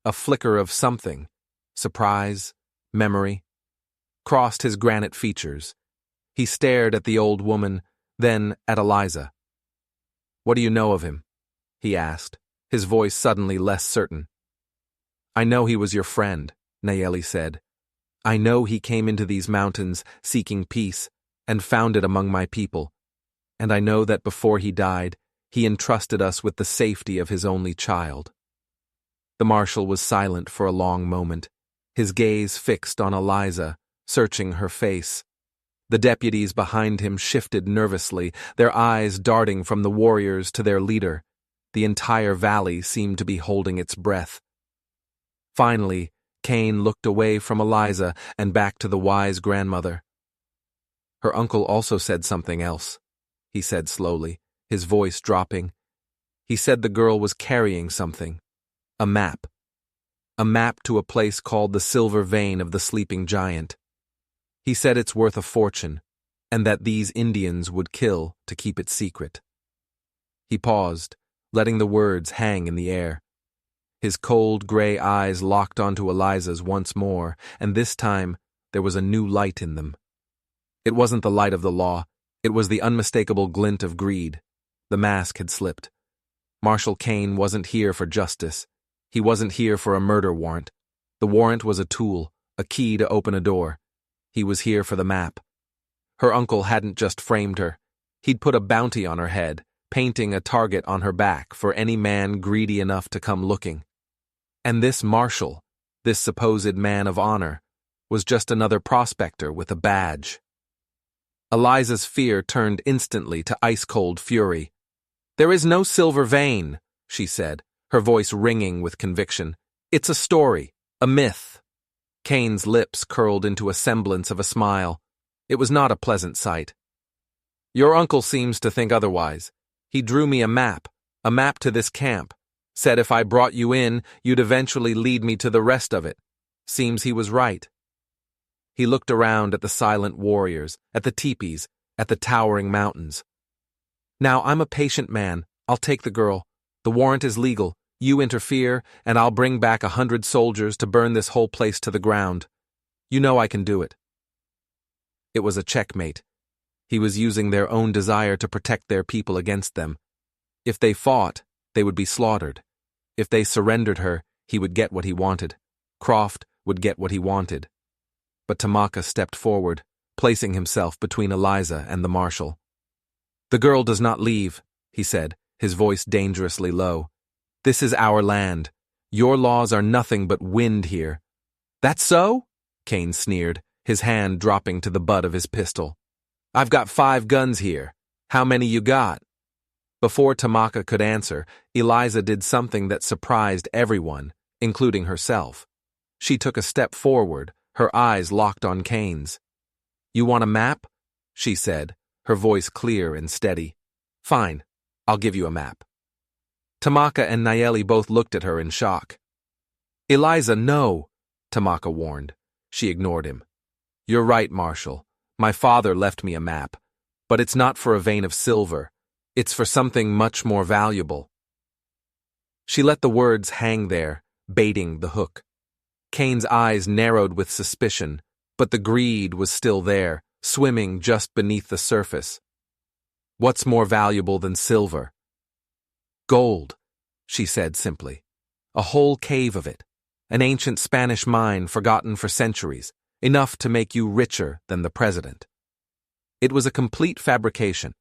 A flicker of something, surprise, memory, crossed his granite features. He stared at the old woman, then at Eliza. "What do you know of him?" he asked, his voice suddenly less certain. "I know he was your friend," Nayeli said. "I know he came into these mountains seeking peace and found it among my people. And I know that before he died, he entrusted us with the safety of his only child." The marshal was silent for a long moment, his gaze fixed on Eliza, searching her face. The deputies behind him shifted nervously, their eyes darting from the warriors to their leader. The entire valley seemed to be holding its breath. Finally, Kane looked away from Eliza and back to the wise grandmother. "Her uncle also said something else," he said slowly, his voice dropping. "He said the girl was carrying something. A map. A map to a place called the Silver Vein of the Sleeping Giant. He said it's worth a fortune, and that these Indians would kill to keep it secret." He paused, letting the words hang in the air. His cold gray eyes locked onto Eliza's once more, and this time there was a new light in them. It wasn't the light of the law, it was the unmistakable glint of greed. The mask had slipped. Marshal Kane wasn't here for justice. He wasn't here for a murder warrant. The warrant was a tool, a key to open a door. He was here for the map. Her uncle hadn't just framed her. He'd put a bounty on her head, painting a target on her back for any man greedy enough to come looking. And this marshal, this supposed man of honor, was just another prospector with a badge. Eliza's fear turned instantly to ice-cold fury. "There is no silver vein," she said, her voice ringing with conviction. "It's a story, a myth." Kane's lips curled into a semblance of a smile. It was not a pleasant sight. "Your uncle seems to think otherwise. He drew me a map to this camp. Said if I brought you in, you'd eventually lead me to the rest of it. Seems he was right." He looked around at the silent warriors, at the teepees, at the towering mountains. "Now, I'm a patient man. I'll take the girl. The warrant is legal. You interfere, and I'll bring back 100 soldiers to burn this whole place to the ground. You know I can do it." It was a checkmate. He was using their own desire to protect their people against them. If they fought, they would be slaughtered. If they surrendered her, he would get what he wanted. Croft would get what he wanted. But Tamaka stepped forward, placing himself between Eliza and the marshal. "The girl does not leave," he said, his voice dangerously low. "This is our land. Your laws are nothing but wind here." "That's so?" Kane sneered, his hand dropping to the butt of his pistol. "I've got 5 guns here. How many you got?" Before Tamaka could answer, Eliza did something that surprised everyone, including herself. She took a step forward, her eyes locked on Kane's. "You want a map?" she said, her voice clear and steady. "Fine, I'll give you a map." Tamaka and Nayeli both looked at her in shock. "Eliza, no," Tamaka warned. She ignored him. "You're right, Marshal. My father left me a map. But it's not for a vein of silver. It's for something much more valuable." She let the words hang there, baiting the hook. Kane's eyes narrowed with suspicion, but the greed was still there, swimming just beneath the surface. "What's more valuable than silver?" "Gold," she said simply. "A whole cave of it. An ancient Spanish mine forgotten for centuries, enough to make you richer than the president." It was a complete fabrication,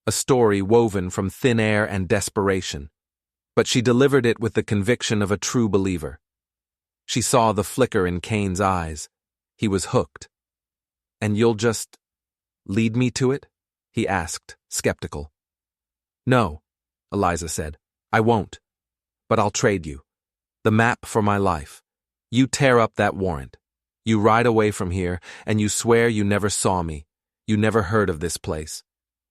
a story woven from thin air and desperation. But she delivered it with the conviction of a true believer. She saw the flicker in Cain's eyes. He was hooked. "And you'll just lead me to it?" he asked, skeptical. "No," Eliza said. "I won't. But I'll trade you. The map for my life. You tear up that warrant. You ride away from here, and you swear you never saw me. You never heard of this place.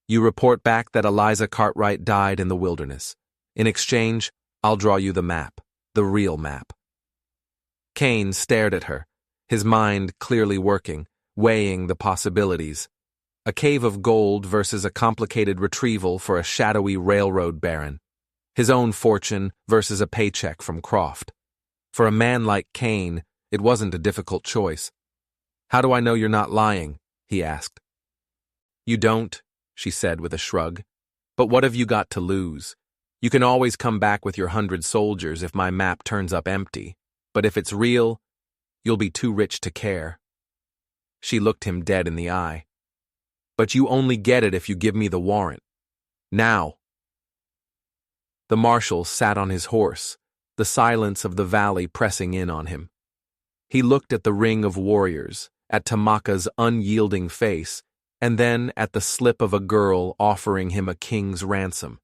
You report back that Eliza Cartwright died in the wilderness. In exchange, I'll draw you the map, the real map." Cain stared at her, his mind clearly working, weighing the possibilities. A cave of gold versus a complicated retrieval for a shadowy railroad baron. His own fortune versus a paycheck from Croft. For a man like Cain, it wasn't a difficult choice. "How do I know you're not lying?" he asked. "You don't," she said with a shrug. "But what have you got to lose? You can always come back with your 100 soldiers if my map turns up empty. But if it's real, you'll be too rich to care." She looked him dead in the eye. "But you only get it if you give me the warrant. Now." The marshal sat on his horse, the silence of the valley pressing in on him. He looked at the ring of warriors, at Tamaka's unyielding face, and then at the slip of a girl offering him a king's ransom.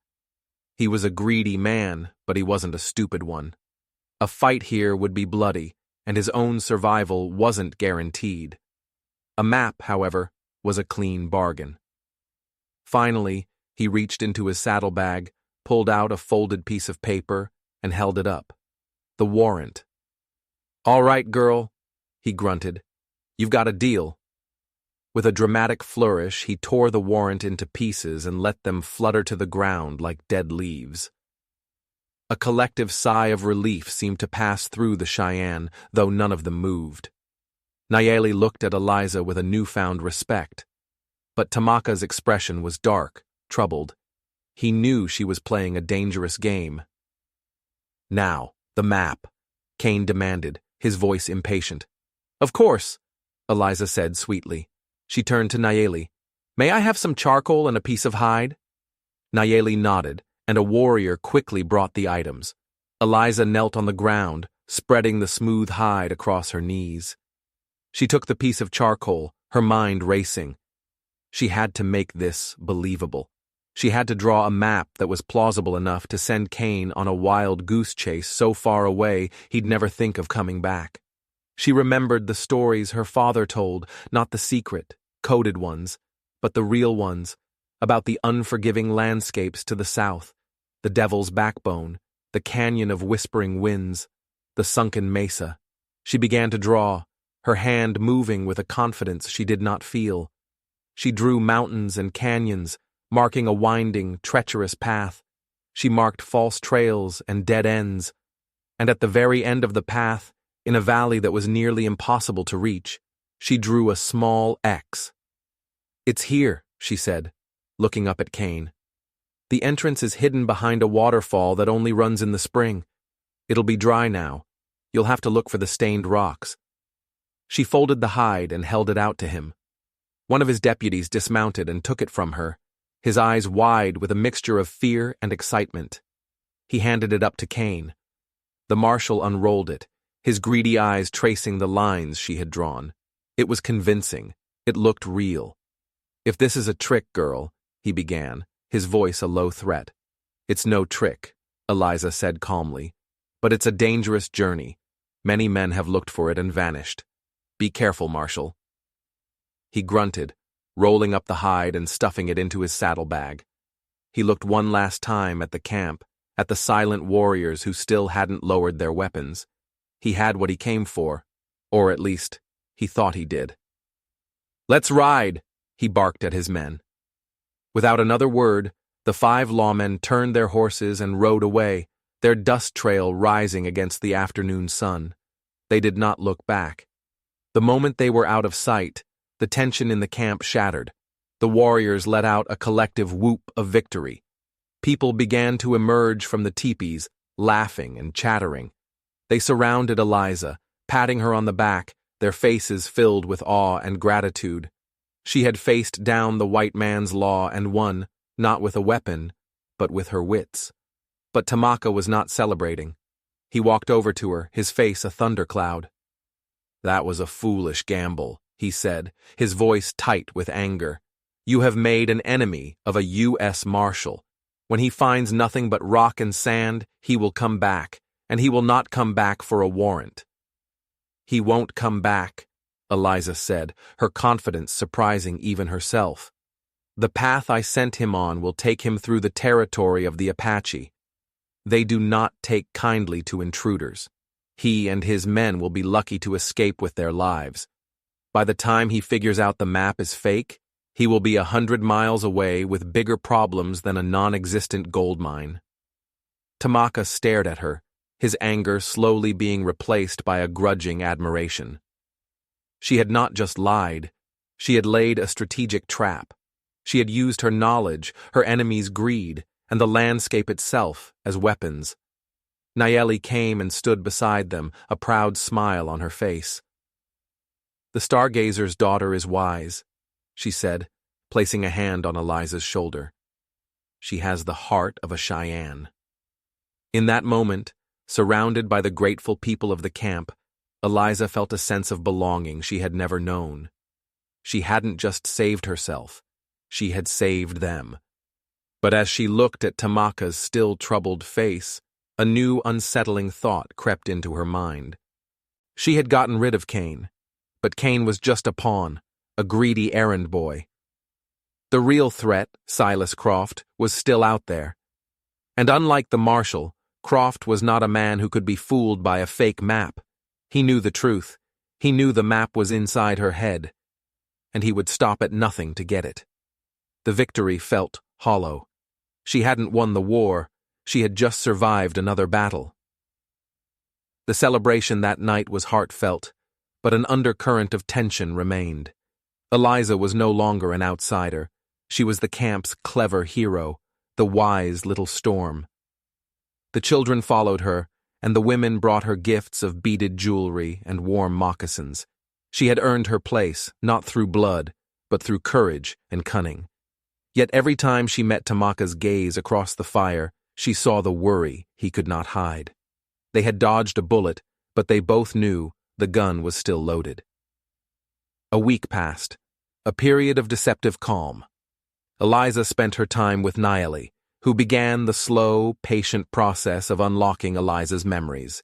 He was a greedy man, but he wasn't a stupid one. A fight here would be bloody, and his own survival wasn't guaranteed. A map, however, was a clean bargain. Finally, he reached into his saddlebag, pulled out a folded piece of paper, and held it up. The warrant. "All right, girl," he grunted. "You've got a deal." With a dramatic flourish, he tore the warrant into pieces and let them flutter to the ground like dead leaves. A collective sigh of relief seemed to pass through the Cheyenne, though none of them moved. Nayeli looked at Eliza with a newfound respect. But Tamaka's expression was dark, troubled. He knew she was playing a dangerous game. "Now, the map," Cain demanded, his voice impatient. "Of course," Eliza said sweetly. She turned to Nayeli. "May I have some charcoal and a piece of hide?" Nayeli nodded, and a warrior quickly brought the items. Eliza knelt on the ground, spreading the smooth hide across her knees. She took the piece of charcoal, her mind racing. She had to make this believable. She had to draw a map that was plausible enough to send Cain on a wild goose chase so far away he'd never think of coming back. She remembered the stories her father told, not the secret, coded ones, but the real ones, about the unforgiving landscapes to the south, the Devil's Backbone, the Canyon of Whispering Winds, the sunken mesa. She began to draw, her hand moving with a confidence she did not feel. She drew mountains and canyons, marking a winding, treacherous path. She marked false trails and dead ends. And at the very end of the path, in a valley that was nearly impossible to reach, she drew a small X. "It's here," she said, looking up at Cain. "The entrance is hidden behind a waterfall that only runs in the spring. It'll be dry now. You'll have to look for the stained rocks." She folded the hide and held it out to him. One of his deputies dismounted and took it from her, his eyes wide with a mixture of fear and excitement. He handed it up to Cain. The marshal unrolled it, his greedy eyes tracing the lines she had drawn. It was convincing. It looked real. "If this is a trick, girl," he began, his voice a low threat. "It's no trick," Eliza said calmly. "But it's a dangerous journey. Many men have looked for it and vanished. Be careful, Marshal." He grunted, rolling up the hide and stuffing it into his saddlebag. He looked one last time at the camp, at the silent warriors who still hadn't lowered their weapons. He had what he came for, or at least, he thought he did. "Let's ride," he barked at his men. Without another word, the 5 lawmen turned their horses and rode away, their dust trail rising against the afternoon sun. They did not look back. The moment they were out of sight, the tension in the camp shattered. The warriors let out a collective whoop of victory. People began to emerge from the teepees, laughing and chattering. They surrounded Eliza, patting her on the back, their faces filled with awe and gratitude. She had faced down the white man's law and won, not with a weapon, but with her wits. But Tamaka was not celebrating. He walked over to her, his face a thundercloud. "That was a foolish gamble," he said, his voice tight with anger. "You have made an enemy of a U.S. Marshal. When he finds nothing but rock and sand, he will come back, and he will not come back for a warrant." "He won't come back," Eliza said, her confidence surprising even herself. "The path I sent him on will take him through the territory of the Apache. They do not take kindly to intruders. He and his men will be lucky to escape with their lives. By the time he figures out the map is fake, he will be 100 miles away with bigger problems than a non-existent gold mine." Tamaka stared at her, his anger slowly being replaced by a grudging admiration. She had not just lied, she had laid a strategic trap. She had used her knowledge, her enemy's greed, and the landscape itself as weapons. Nayeli came and stood beside them, a proud smile on her face. "The stargazer's daughter is wise," she said, placing a hand on Eliza's shoulder. "She has the heart of a Cheyenne." In that moment, surrounded by the grateful people of the camp, Eliza felt a sense of belonging she had never known. She hadn't just saved herself, she had saved them. But as she looked at Tamaka's still troubled face, a new unsettling thought crept into her mind. She had gotten rid of Cain, but Cain was just a pawn, a greedy errand boy. The real threat, Silas Croft, was still out there. And unlike the marshal, Croft was not a man who could be fooled by a fake map. He knew the truth. He knew the map was inside her head, and he would stop at nothing to get it. The victory felt hollow. She hadn't won the war, she had just survived another battle. The celebration that night was heartfelt, but an undercurrent of tension remained. Eliza was no longer an outsider. She was the camp's clever hero, the wise little Storm. The children followed her, and the women brought her gifts of beaded jewelry and warm moccasins. She had earned her place, not through blood, but through courage and cunning. Yet every time she met Tamaka's gaze across the fire, she saw the worry he could not hide. They had dodged a bullet, but they both knew the gun was still loaded. A week passed, a period of deceptive calm. Eliza spent her time with Nayeli, who began the slow, patient process of unlocking Eliza's memories.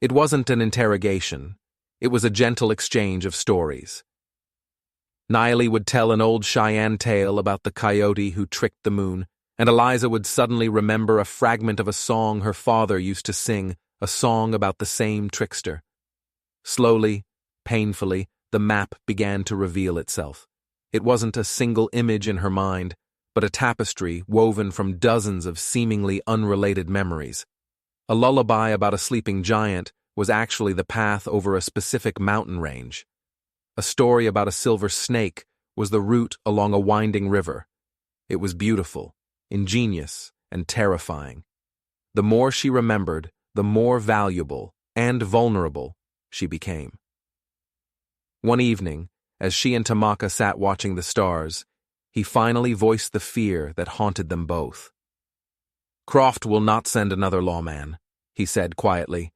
It wasn't an interrogation. It was a gentle exchange of stories. Nayeli would tell an old Cheyenne tale about the coyote who tricked the moon, and Eliza would suddenly remember a fragment of a song her father used to sing, a song about the same trickster. Slowly, painfully, the map began to reveal itself. It wasn't a single image in her mind, but a tapestry woven from dozens of seemingly unrelated memories. A lullaby about a sleeping giant was actually the path over a specific mountain range. A story about a silver snake was the route along a winding river. It was beautiful, ingenious, and terrifying. The more she remembered, the more valuable and vulnerable she became. One evening, as she and Tamaka sat watching the stars, he finally voiced the fear that haunted them both. "Croft will not send another lawman," he said quietly.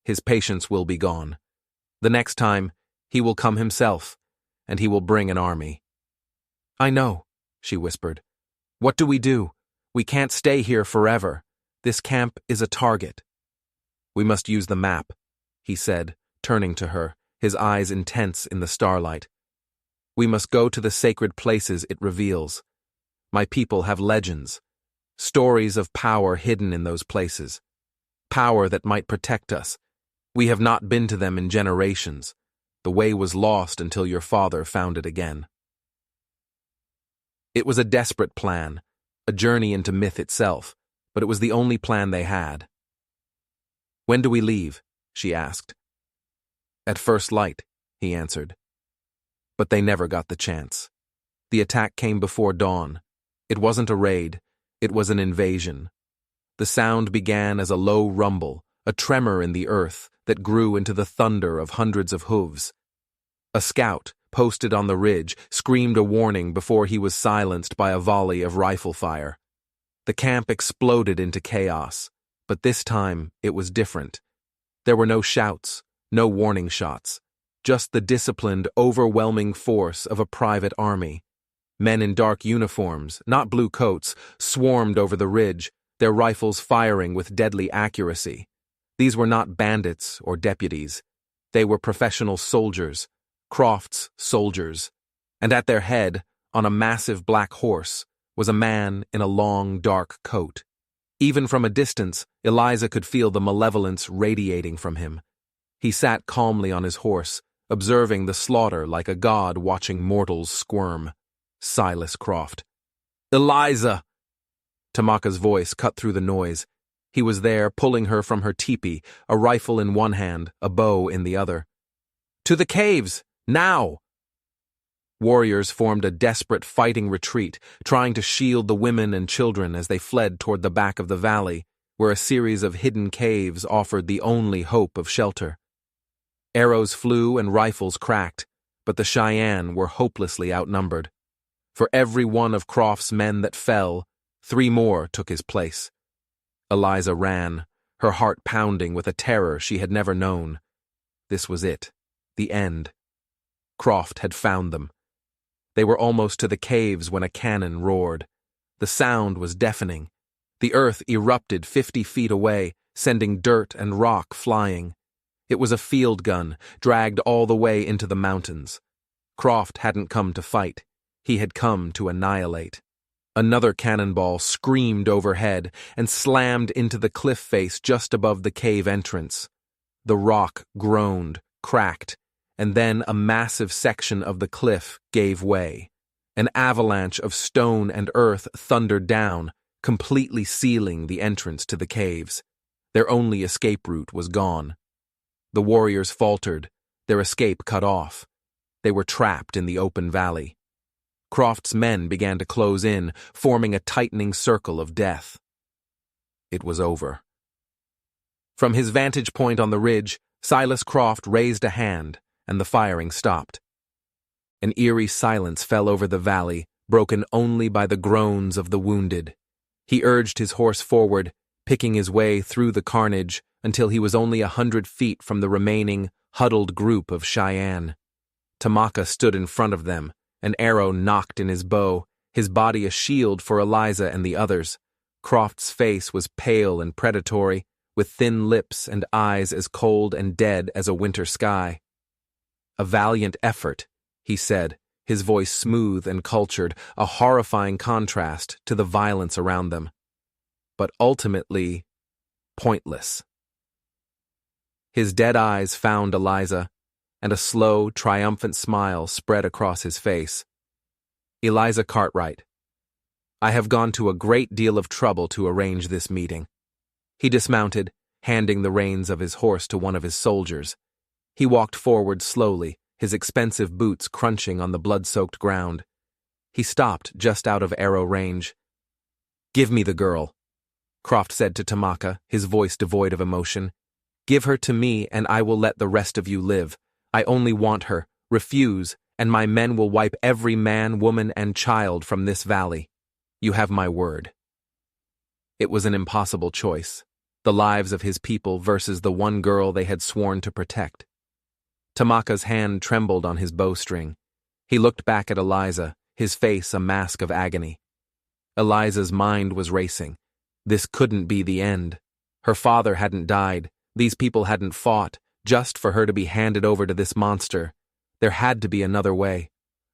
"His patience will be gone. The next time, he will come himself, and he will bring an army." "I know," she whispered. "What do? We can't stay here forever. This camp is a target." "We must use the map," he said, turning to her, his eyes intense in the starlight. "We must go to the sacred places it reveals. My people have legends, stories of power hidden in those places. Power that might protect us. We have not been to them in generations. The way was lost until your father found it again." It was a desperate plan, a journey into myth itself, but it was the only plan they had. "When do we leave?" she asked. "At first light," he answered. But they never got the chance. The attack came before dawn. It wasn't a raid, it was an invasion. The sound began as a low rumble, a tremor in the earth that grew into the thunder of hundreds of hooves. A scout, posted on the ridge, screamed a warning before he was silenced by a volley of rifle fire. The camp exploded into chaos, but this time it was different. There were no shouts, no warning shots, just the disciplined, overwhelming force of a private army. Men in dark uniforms, not blue coats, swarmed over the ridge, their rifles firing with deadly accuracy. These were not bandits or deputies. They were professional soldiers, Croft's soldiers, and at their head, on a massive black horse, was a man in a long, dark coat. Even from a distance, Eliza could feel the malevolence radiating from him. He sat calmly on his horse, observing the slaughter like a god watching mortals squirm. Silas Croft. "Eliza!" Tamaka's voice cut through the noise. He was there, pulling her from her teepee, a rifle in one hand, a bow in the other. "To the caves! Now!" Warriors formed a desperate fighting retreat, trying to shield the women and children as they fled toward the back of the valley, where a series of hidden caves offered the only hope of shelter. Arrows flew and rifles cracked, but the Cheyenne were hopelessly outnumbered. For every one of Croft's men that fell, 3 more took his place. Eliza ran, her heart pounding with a terror she had never known. This was it, the end. Croft had found them. They were almost to the caves when a cannon roared. The sound was deafening. The earth erupted 50 feet away, sending dirt and rock flying. It was a field gun, dragged all the way into the mountains. Croft hadn't come to fight. He had come to annihilate. Another cannonball screamed overhead and slammed into the cliff face just above the cave entrance. The rock groaned, cracked, and then a massive section of the cliff gave way. An avalanche of stone and earth thundered down, completely sealing the entrance to the caves. Their only escape route was gone. The warriors faltered, their escape cut off. They were trapped in the open valley. Croft's men began to close in, forming a tightening circle of death. It was over. From his vantage point on the ridge, Silas Croft raised a hand, and the firing stopped. An eerie silence fell over the valley, broken only by the groans of the wounded. He urged his horse forward, picking his way through the carnage until he was only 100 feet from the remaining, huddled group of Cheyenne. Tamaka stood in front of them, an arrow nocked in his bow, his body a shield for Eliza and the others. Croft's face was pale and predatory, with thin lips and eyes as cold and dead as a winter sky. "A valiant effort," he said, his voice smooth and cultured, a horrifying contrast to the violence around them. But ultimately, pointless. His dead eyes found Eliza, and a slow, triumphant smile spread across his face. "Eliza Cartwright, I have gone to a great deal of trouble to arrange this meeting." He dismounted, handing the reins of his horse to one of his soldiers. He walked forward slowly, his expensive boots crunching on the blood-soaked ground. He stopped just out of arrow range. "Give me the girl," Croft said to Tamaka, his voice devoid of emotion. "Give her to me, and I will let the rest of you live. I only want her. Refuse, and my men will wipe every man, woman, and child from this valley. You have my word." It was an impossible choice, the lives of his people versus the one girl they had sworn to protect. Tamaka's hand trembled on his bowstring. He looked back at Eliza, his face a mask of agony. Eliza's mind was racing. This couldn't be the end. Her father hadn't died. These people hadn't fought, just for her to be handed over to this monster. There had to be another way.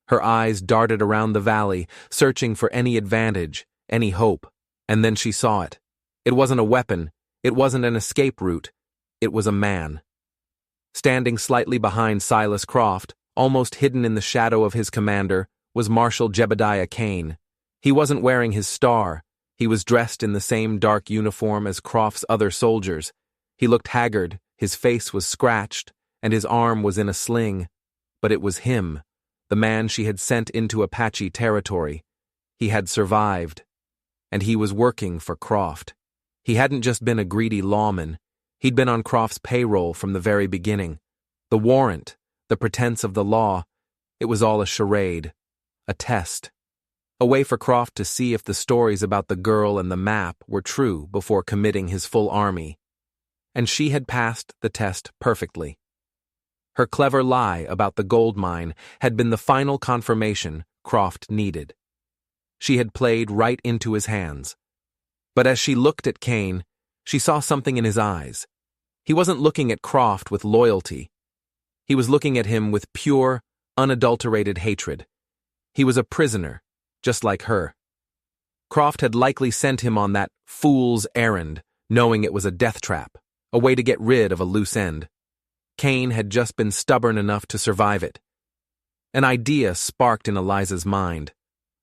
Her eyes darted around the valley, searching for any advantage, any hope, and then she saw it. It wasn't a weapon. It wasn't an escape route. It was a man. Standing slightly behind Silas Croft, almost hidden in the shadow of his commander, was Marshal Jebediah Kane. He wasn't wearing his star. He was dressed in the same dark uniform as Croft's other soldiers. He looked haggard, his face was scratched, and his arm was in a sling. But it was him, the man she had sent into Apache territory. He had survived, and he was working for Croft. He hadn't just been a greedy lawman. He'd been on Croft's payroll from the very beginning. The warrant, the pretense of the law, It was all a charade, a test, a way for Croft to see if the stories about the girl and the map were true before committing his full army. And she had passed the test perfectly. Her clever lie about the gold mine had been the final confirmation Croft needed. She had played right into his hands. But as she looked at Kane, she saw something in his eyes. He wasn't looking at Croft with loyalty. He was looking at him with pure, unadulterated hatred. He was a prisoner, just like her. Croft had likely sent him on that fool's errand, knowing it was a death trap, a way to get rid of a loose end. Kane had just been stubborn enough to survive it. An idea sparked in Eliza's mind.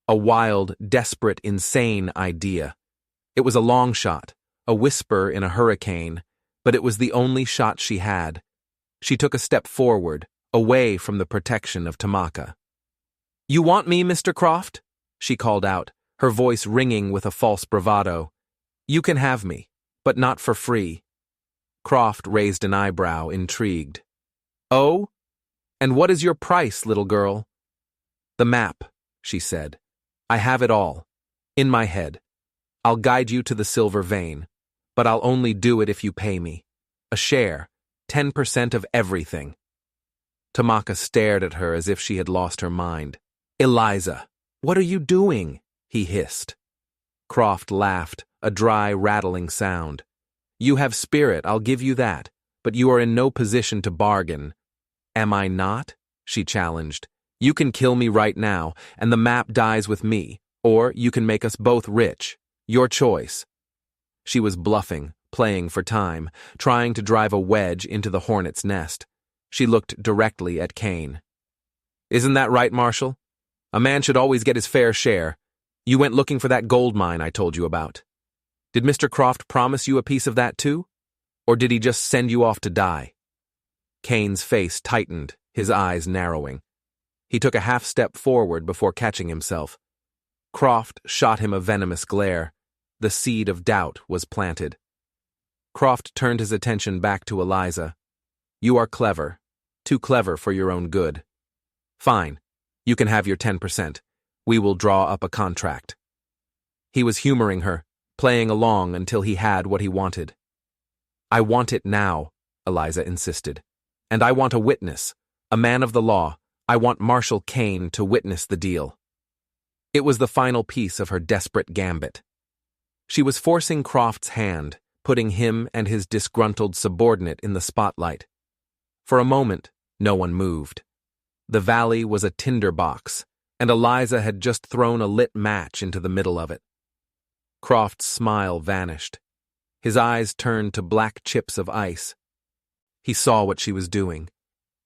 A wild, desperate, insane idea. It was a long shot, a whisper in a hurricane, but it was the only shot she had. She took a step forward, away from the protection of Tamaka. "You want me, Mr. Croft?" she called out, her voice ringing with a false bravado. "You can have me, but not for free." Croft raised an eyebrow, intrigued. "Oh? And what is your price, little girl?" "The map," she said. "I have it all. In my head. I'll guide you to the silver vein, but I'll only do it if you pay me. A share, 10% of everything." Tamaka stared at her as if she had lost her mind. "Eliza, what are you doing?" he hissed. Croft laughed, a dry, rattling sound. "You have spirit, I'll give you that, but you are in no position to bargain." "Am I not?" she challenged. "You can kill me right now, and the map dies with me, or you can make us both rich. Your choice." She was bluffing, playing for time, trying to drive a wedge into the hornet's nest. She looked directly at Kane. "Isn't that right, Marshal? A man should always get his fair share. You went looking for that gold mine I told you about. Did Mr. Croft promise you a piece of that too? Or did he just send you off to die?" Kane's face tightened, his eyes narrowing. He took a half step forward before catching himself. Croft shot him a venomous glare. The seed of doubt was planted. Croft turned his attention back to Eliza. "You are clever, too clever for your own good. Fine, you can have your 10%. We will draw up a contract." He was humoring her, playing along until he had what he wanted. "I want it now," Eliza insisted. "And I want a witness, a man of the law. I want Marshal Kane to witness the deal." It was the final piece of her desperate gambit. She was forcing Croft's hand, putting him and his disgruntled subordinate in the spotlight. For a moment, no one moved. The valley was a tinderbox, and Eliza had just thrown a lit match into the middle of it. Croft's smile vanished. His eyes turned to black chips of ice. He saw what she was doing.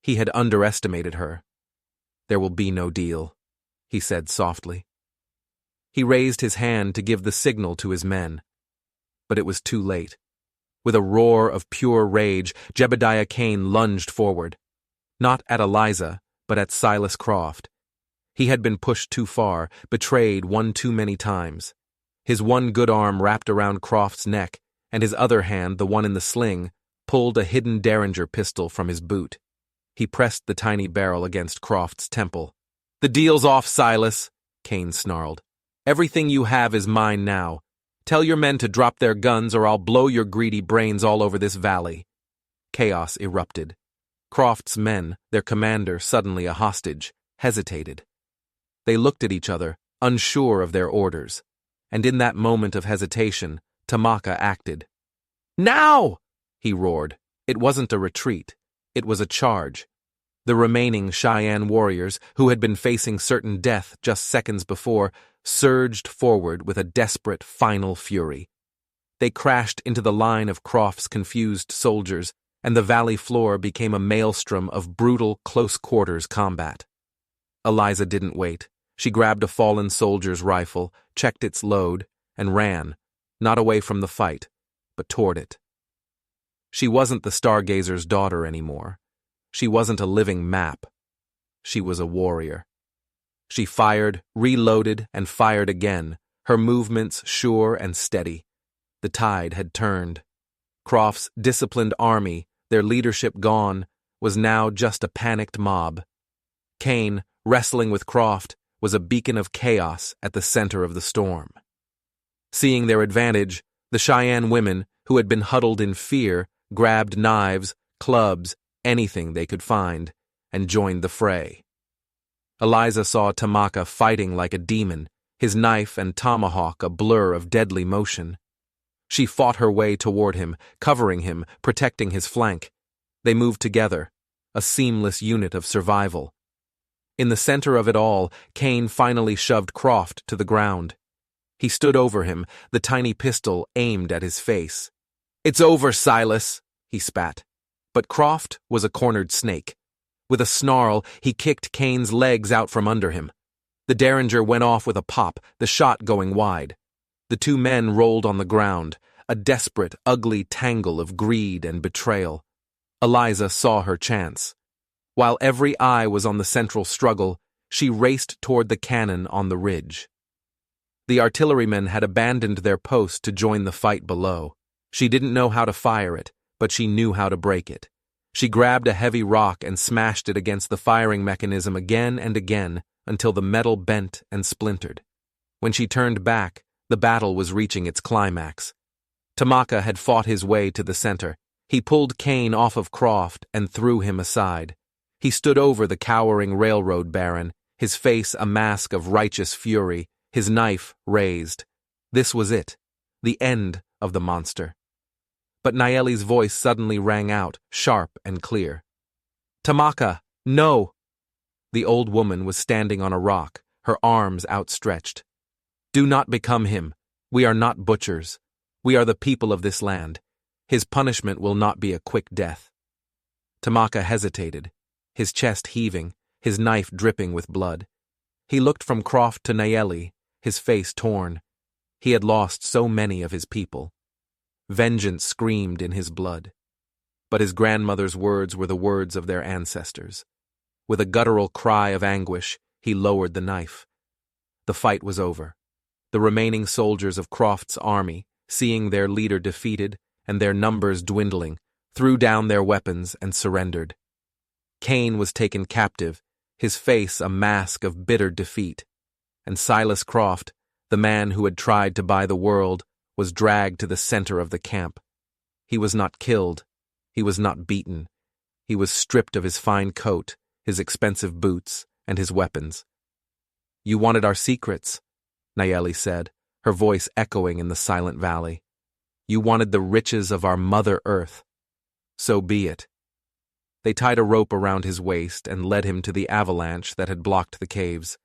He had underestimated her. "There will be no deal," he said softly. He raised his hand to give the signal to his men. But it was too late. With a roar of pure rage, Jebediah Kane lunged forward. Not at Eliza, but at Silas Croft. He had been pushed too far, betrayed one too many times. His one good arm wrapped around Croft's neck, and his other hand, the one in the sling, pulled a hidden Derringer pistol from his boot. He pressed the tiny barrel against Croft's temple. "The deal's off, Silas," Kane snarled. "Everything you have is mine now. Tell your men to drop their guns or I'll blow your greedy brains all over this valley." Chaos erupted. Croft's men, their commander suddenly a hostage, hesitated. They looked at each other, unsure of their orders. And in that moment of hesitation, Tamaka acted. "Now!" he roared. It wasn't a retreat. It was a charge. The remaining Cheyenne warriors, who had been facing certain death just seconds before, surged forward with a desperate final fury. They crashed into the line of Croft's confused soldiers, and the valley floor became a maelstrom of brutal close-quarters combat. Eliza didn't wait. She grabbed a fallen soldier's rifle, checked its load, and ran, not away from the fight, but toward it. She wasn't the stargazer's daughter anymore. She wasn't a living map. She was a warrior. She fired, reloaded, and fired again, her movements sure and steady. The tide had turned. Croft's disciplined army, their leadership gone, was now just a panicked mob. Kane, wrestling with Croft, was a beacon of chaos at the center of the storm. Seeing their advantage, the Cheyenne women, who had been huddled in fear, grabbed knives, clubs, anything they could find, and joined the fray. Eliza saw Tamaka fighting like a demon, his knife and tomahawk a blur of deadly motion. She fought her way toward him, covering him, protecting his flank. They moved together, a seamless unit of survival. In the center of it all, Kane finally shoved Croft to the ground. He stood over him, the tiny pistol aimed at his face. "It's over, Silas," he spat. But Croft was a cornered snake. With a snarl, he kicked Kane's legs out from under him. The Derringer went off with a pop, the shot going wide. The two men rolled on the ground, a desperate, ugly tangle of greed and betrayal. Eliza saw her chance. While every eye was on the central struggle, she raced toward the cannon on the ridge. The artillerymen had abandoned their post to join the fight below. She didn't know how to fire it, but she knew how to break it. She grabbed a heavy rock and smashed it against the firing mechanism again and again until the metal bent and splintered. When she turned back, the battle was reaching its climax. Tamaka had fought his way to the center. He pulled Kane off of Croft and threw him aside. He stood over the cowering railroad baron, his face a mask of righteous fury, his knife raised. This was it, the end of the monster. But Nayeli's voice suddenly rang out, sharp and clear. "Tamaka, no!" The old woman was standing on a rock, her arms outstretched. "Do not become him. We are not butchers. We are the people of this land. His punishment will not be a quick death." Tamaka hesitated, his chest heaving, his knife dripping with blood. He looked from Croft to Nayeli, his face torn. He had lost so many of his people. Vengeance screamed in his blood. But his grandmother's words were the words of their ancestors. With a guttural cry of anguish, he lowered the knife. The fight was over. The remaining soldiers of Croft's army, seeing their leader defeated and their numbers dwindling, threw down their weapons and surrendered. Kane was taken captive, his face a mask of bitter defeat, and Silas Croft, the man who had tried to buy the world, was dragged to the center of the camp. He was not killed. He was not beaten. He was stripped of his fine coat, his expensive boots, and his weapons. "You wanted our secrets," Nayeli said, her voice echoing in the silent valley. "You wanted the riches of our Mother Earth. So be it." They tied a rope around his waist and led him to the avalanche that had blocked the caves.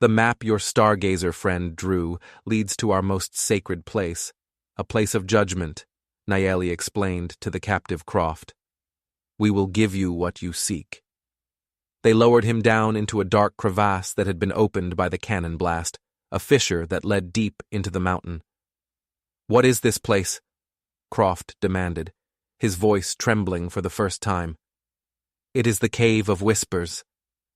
"The map your stargazer friend drew leads to our most sacred place, a place of judgment," Nayeli explained to the captive Croft. "We will give you what you seek." They lowered him down into a dark crevasse that had been opened by the cannon blast, a fissure that led deep into the mountain. "What is this place?" Croft demanded, his voice trembling for the first time. "It is the Cave of Whispers,"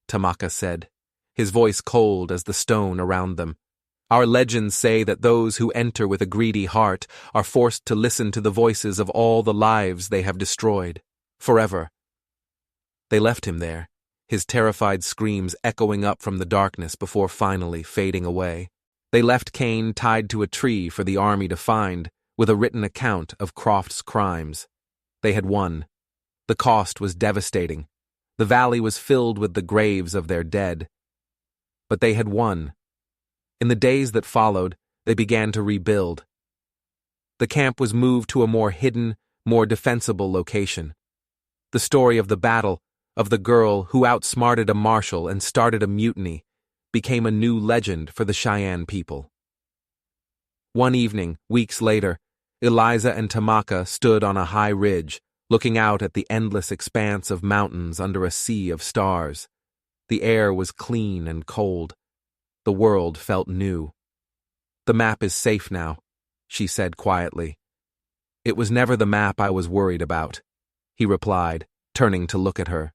Tamaka said, his voice cold as the stone around them. "Our legends say that those who enter with a greedy heart are forced to listen to the voices of all the lives they have destroyed, forever." They left him there, his terrified screams echoing up from the darkness before finally fading away. They left Kane tied to a tree for the army to find, with a written account of Croft's crimes. They had won. The cost was devastating. The valley was filled with the graves of their dead. But they had won. In the days that followed, they began to rebuild. The camp was moved to a more hidden, more defensible location. The story of the battle, of the girl who outsmarted a marshal and started a mutiny, became a new legend for the Cheyenne people. One evening, weeks later, Eliza and Tamaka stood on a high ridge, looking out at the endless expanse of mountains under a sea of stars. The air was clean and cold. The world felt new. "The map is safe now," she said quietly. "It was never the map I was worried about," he replied, turning to look at her.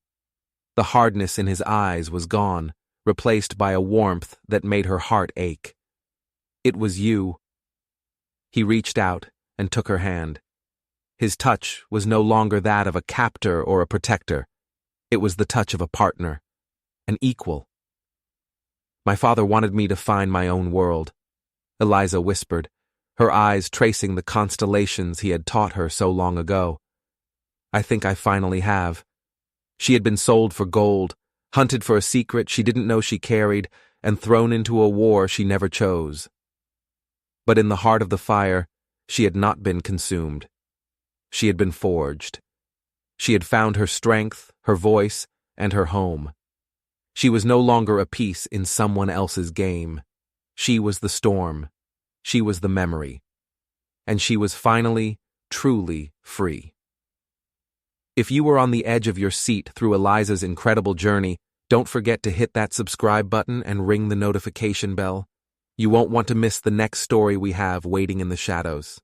The hardness in his eyes was gone, replaced by a warmth that made her heart ache. "It was you." He reached out and took her hand. His touch was no longer that of a captor or a protector. It was the touch of a partner, an equal, My father wanted me to find my own world, Eliza whispered, her eyes tracing the constellations he had taught her so long ago. I think I finally have. She had been sold for gold, hunted for a secret she didn't know she carried, and thrown into a war she never chose. But in the heart of the fire, she had not been consumed. She had been forged. She had found her strength, her voice, and her home. She was no longer a piece in someone else's game. She was the storm. She was the memory. And she was finally, truly free. If you were on the edge of your seat through Eliza's incredible journey, don't forget to hit that subscribe button and ring the notification bell. You won't want to miss the next story we have waiting in the shadows.